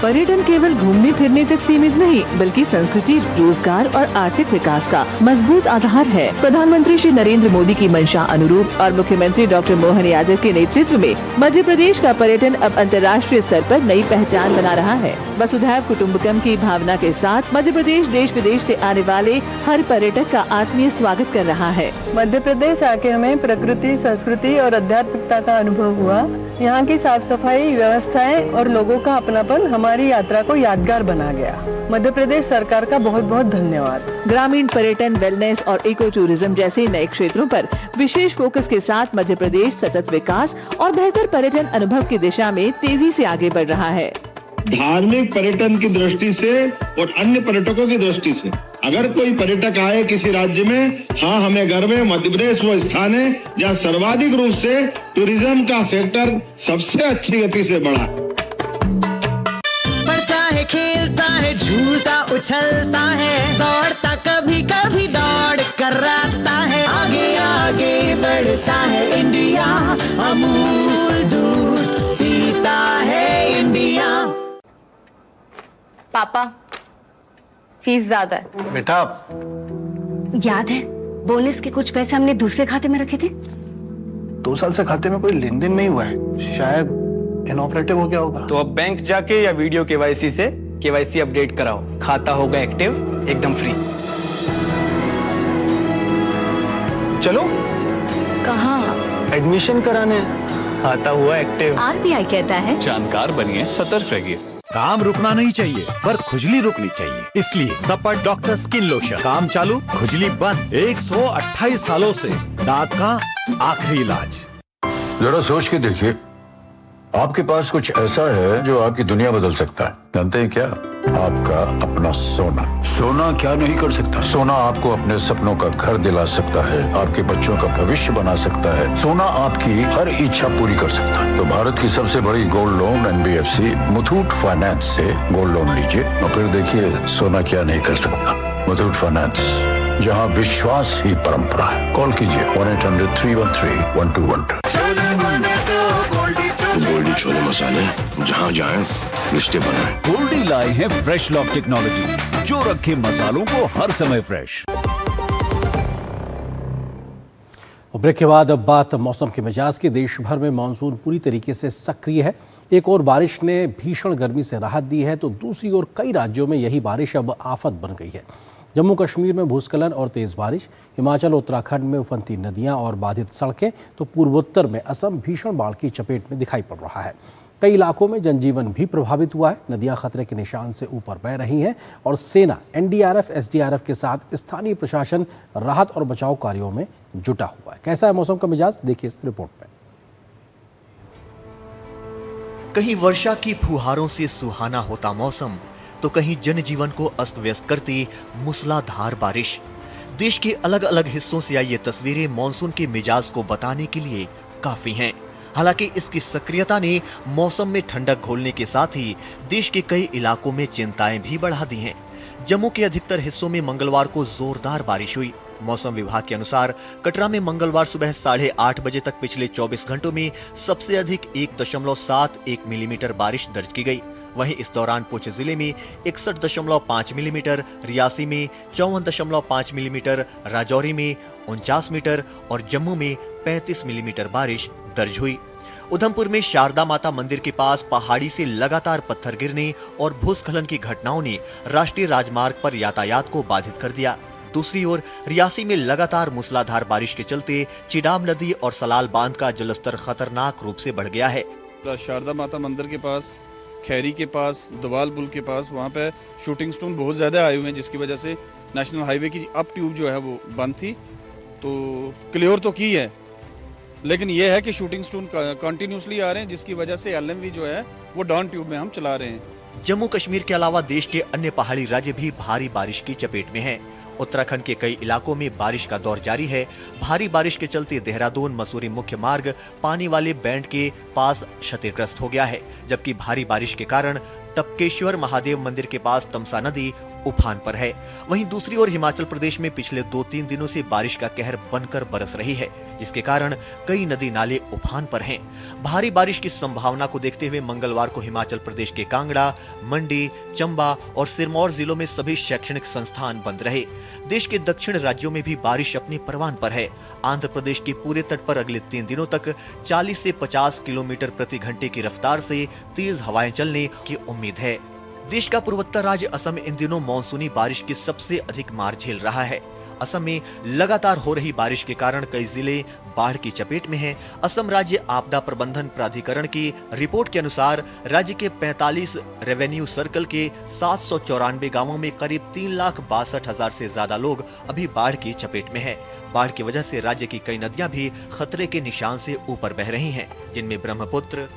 पर्यटन केवल घूमने फिरने तक सीमित नहीं, बल्कि संस्कृति, रोजगार और आर्थिक विकास का मजबूत आधार है। प्रधानमंत्री श्री नरेंद्र मोदी की मंशा अनुरूप और मुख्यमंत्री डॉक्टर मोहन यादव के नेतृत्व में मध्य प्रदेश का पर्यटन अब अंतर्राष्ट्रीय स्तर पर नई पहचान बना रहा है। वसुधैव कुटुम्बकम की भावना के साथ मध्य प्रदेश देश विदेश से आने वाले हर पर्यटक का आत्मीय स्वागत कर रहा है। मध्य प्रदेश आके हमें प्रकृति, संस्कृति और आध्यात्मिकता का अनुभव हुआ। यहाँ की साफ सफाई, व्यवस्थाएं और लोगों का अपनापन हमारी यात्रा को यादगार बना गया। मध्य प्रदेश सरकार का बहुत बहुत धन्यवाद। ग्रामीण पर्यटन, वेलनेस और इको टूरिज्म जैसे नए क्षेत्रों पर विशेष फोकस के साथ मध्य प्रदेश सतत विकास और बेहतर पर्यटन अनुभव की दिशा में तेजी से आगे बढ़ रहा है। धार्मिक पर्यटन की दृष्टि से और अन्य पर्यटकों की दृष्टि से अगर कोई पर्यटक आए किसी राज्य में, हाँ हमें गर्व है मध्य प्रदेश वो स्थान है जहाँ सर्वाधिक रूप से टूरिज्म का सेक्टर सबसे अच्छी गति से बढ़ा। बढ़ता है, खेलता है, झूलता उछलता है, दौड़ता कभी कभी दौड़ कराता है, आगे आगे बढ़ता है इंडिया, अमूल दूध पीता है इंडिया। पापा, फीस ज्यादा है। बेटा, याद है बोनस के कुछ पैसे हमने दूसरे खाते में रखे थे? 2 साल से खाते में कोई लेन देन नहीं हुआ है, शायद इनऑपरेटिव हो गया होगा। तो अब बैंक जाके या वीडियो KYC से KYC अपडेट कराओ, खाता होगा एक्टिव, एकदम फ्री। चलो। कहाँ? एडमिशन कराने। खाता हुआ एक्टिव। RBI कहता है जानकार बनिए, सतर्क रहिए। काम रुकना नहीं चाहिए, पर खुजली रुकनी चाहिए। इसलिए सपा डॉक्टर स्किन लोशन, काम चालू, खुजली बंद। 128 सालों से दांत का आखिरी इलाज। जरा सोच के देखिए, आपके पास कुछ ऐसा है जो आपकी दुनिया बदल सकता है। जानते हैं क्या? आपका अपना सोना। सोना क्या नहीं कर सकता? सोना आपको अपने सपनों का घर दिला सकता है, आपके बच्चों का भविष्य बना सकता है। सोना आपकी हर इच्छा पूरी कर सकता है। तो भारत की सबसे बड़ी gold loan NBFC Muthoot finance से गोल्ड लोन लीजिए और फिर देखिए सोना क्या नहीं कर सकता। मुथूट फाइनेंस, जहाँ विश्वास ही परंपरा है। कॉल कीजिए 1-800-313-1212। गोल्डी छोले मसाले, जहाँ जाए रिश्ते बनाए। गोल्डी लाए हैं फ्रेश लॉक टेक्नोलॉजी, जो रखे मसालों को हर समय फ्रेश। और ब्रेक के बाद अब बात मौसम के मिजाज की। देश भर में मानसून पूरी तरीके से सक्रिय है। एक और बारिश ने भीषण गर्मी से राहत दी है तो दूसरी ओर कई राज्यों में यही बारिश अब आफत बन गई है। जम्मू कश्मीर में भूस्खलन और तेज़ बारिश, हिमाचल उत्तराखंड में उफनती नदियां और बाधित सड़कें, तो पूर्वोत्तर में असम भीषण बाढ़ की चपेट में दिखाई पड़ रहा है। कई इलाकों में जनजीवन भी प्रभावित हुआ है। नदियां खतरे के निशान से ऊपर बह रही हैं और सेना, एनडीआरएफ, एसडीआरएफ के साथ स्थानीय प्रशासन राहत और बचाव कार्यों में जुटा हुआ है। कैसा है मौसम का मिजाज, देखिए इस रिपोर्ट में। कहीं वर्षा की फुहारों से सुहाना होता मौसम तो कहीं जनजीवन को अस्त व्यस्त करती मूसलाधार बारिश। देश के अलग अलग हिस्सों से आई ये तस्वीरें मॉनसून के मिजाज को बताने के लिए काफी हैं। हालांकि इसकी सक्रियता ने मौसम में ठंडक घोलने के साथ ही देश के कई इलाकों में चिंताएं भी बढ़ा दी हैं। जम्मू के अधिकतर हिस्सों में मंगलवार को जोरदार बारिश हुई। मौसम विभाग के अनुसार कटरा में मंगलवार सुबह 8:30 बजे तक पिछले 24 घंटों में सबसे अधिक 1.71 मिलीमीटर बारिश दर्ज की गई। वहीं इस दौरान पुंछ जिले में 61.5 मिलीमीटर, रियासी में 54.5 मिलीमीटर, राजौरी में 49 मीटर और जम्मू में 35 मिलीमीटर बारिश दर्ज हुई। उधमपुर में शारदा माता मंदिर के पास पहाड़ी से लगातार पत्थर गिरने और भूस्खलन की घटनाओं ने राष्ट्रीय राजमार्ग पर यातायात को बाधित कर दिया। दूसरी ओर रियासी में लगातार मूसलाधार बारिश के चलते चिनाब नदी और सलाल बांध का जलस्तर खतरनाक रूप से बढ़ गया है। शारदा माता मंदिर के पास, खैरी के पास, दवाल पुल के पास वहाँ पे शूटिंग स्टोन बहुत ज़्यादा आए हुए हैं, जिसकी वजह से नेशनल हाईवे की अप ट्यूब जो है वो बंद थी। तो क्लियर तो की है, लेकिन ये है कि शूटिंग स्टोन कंटिन्यूसली आ रहे हैं, जिसकी वजह से एलएमवी जो है वो डाउन ट्यूब में हम चला रहे हैं। जम्मू कश्मीर के अलावा देश के अन्य पहाड़ी राज्य भी भारी बारिश की चपेट में हैं। उत्तराखंड के कई इलाकों में बारिश का दौर जारी है। भारी बारिश के चलते देहरादून मसूरी मुख्य मार्ग पानी वाले बैंड के पास क्षतिग्रस्त हो गया है, जबकि भारी बारिश के कारण टपकेश्वर महादेव मंदिर के पास तमसा नदी उफान पर है। वहीं दूसरी ओर हिमाचल प्रदेश में पिछले 2-3 दिनों से बारिश का कहर बनकर बरस रही है, जिसके कारण कई नदी नाले उफान पर हैं। भारी बारिश की संभावना को देखते हुए मंगलवार को हिमाचल प्रदेश के कांगड़ा, मंडी, चंबा और सिरमौर जिलों में सभी शैक्षणिक संस्थान बंद रहे। देश के दक्षिण राज्यों में भी बारिश अपने परवान पर है। आंध्र प्रदेश के पूरे तट पर अगले 3 दिनों तक 40 से 50 किलोमीटर प्रति घंटे की रफ्तार से तेज हवाएं चलने की उम्मीद है। देश का पूर्वोत्तर राज्य असम इन दिनों मानसूनी बारिश की सबसे अधिक मार झेल रहा है। असम में लगातार हो रही बारिश के कारण कई जिले बाढ़ की चपेट में हैं। असम राज्य आपदा प्रबंधन प्राधिकरण की रिपोर्ट के अनुसार राज्य के 45 रेवेन्यू सर्कल के 794 गांवों में करीब 3,62,000 से ज्यादा लोग अभी बाढ़ की चपेट में हैं। बाढ़ की वजह से राज्य की कई नदियां भी खतरे के निशान से ऊपर बह रही हैं, जिनमें ब्रह्मपुत्र,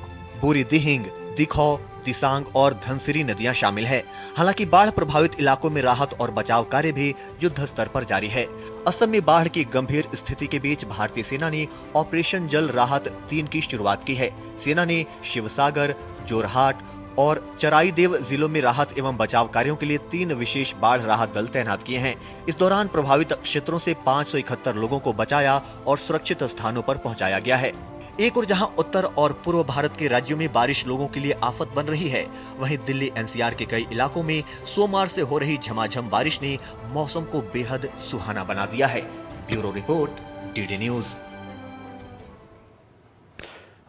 बुरी दिहिंग, दिखौ, दिसांग और धनसिरी नदियां शामिल हैं। हालांकि बाढ़ प्रभावित इलाकों में राहत और बचाव कार्य भी युद्ध स्तर पर जारी है। असम में बाढ़ की गंभीर स्थिति के बीच भारतीय सेना ने ऑपरेशन जल राहत 3 की शुरुआत की है। सेना ने शिवसागर, जोरहाट और चराईदेव जिलों में राहत एवं बचाव कार्यों के लिए 3 विशेष बाढ़ राहत दल तैनात किए हैं। इस दौरान प्रभावित क्षेत्रों से 571 लोगों को बचाया और सुरक्षित स्थानों पर पहुंचाया गया है। एक और जहां उत्तर और पूर्व भारत के राज्यों में बारिश लोगों के लिए आफत बन रही है, वहीं दिल्ली एनसीआर के कई इलाकों में सोमवार से हो रही झमाझम बारिश ने मौसम को बेहद सुहाना बना दिया है। Bureau report, DD news.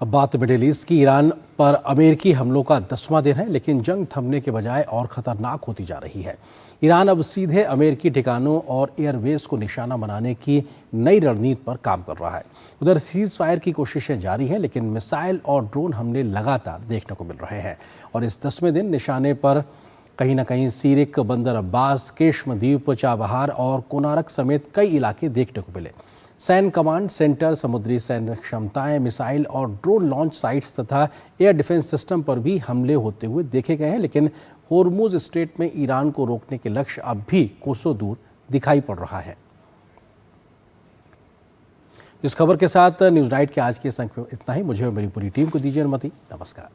अब बात मिडिल ईस्ट की। ईरान पर अमेरिकी हमलों का 10वां दिन है, लेकिन जंग थमने के बजाय और खतरनाक होती जा रही है। ईरान अब सीधे अमेरिकी ठिकानों और एयरबेस को निशाना बनाने की नई रणनीति पर काम कर रहा है। उधर सीज फायर की कोशिशें जारी हैं, लेकिन मिसाइल और ड्रोन हमले लगातार देखने को मिल रहे हैं और इस 10वें दिन निशाने पर कहीं न कहीं सीरिक, बंदर अब्बास, केशमद्वीप, चाबहार और कोनारक समेत कई इलाके देखने को मिले। सैन्य कमांड सेंटर, समुद्री सैन्य क्षमताएं, मिसाइल और ड्रोन लॉन्च साइट्स तथा एयर डिफेंस सिस्टम पर भी हमले होते हुए देखे गए हैं, लेकिन होर्मुज स्ट्रेट में ईरान को रोकने के लक्ष्य अब भी कोसों दूर दिखाई पड़ रहा है। इस खबर के साथ न्यूज़ नाइट के आज के संक इतना ही। मुझे और मेरी पूरी टीम को दीजिए अनुमति। नमस्कार।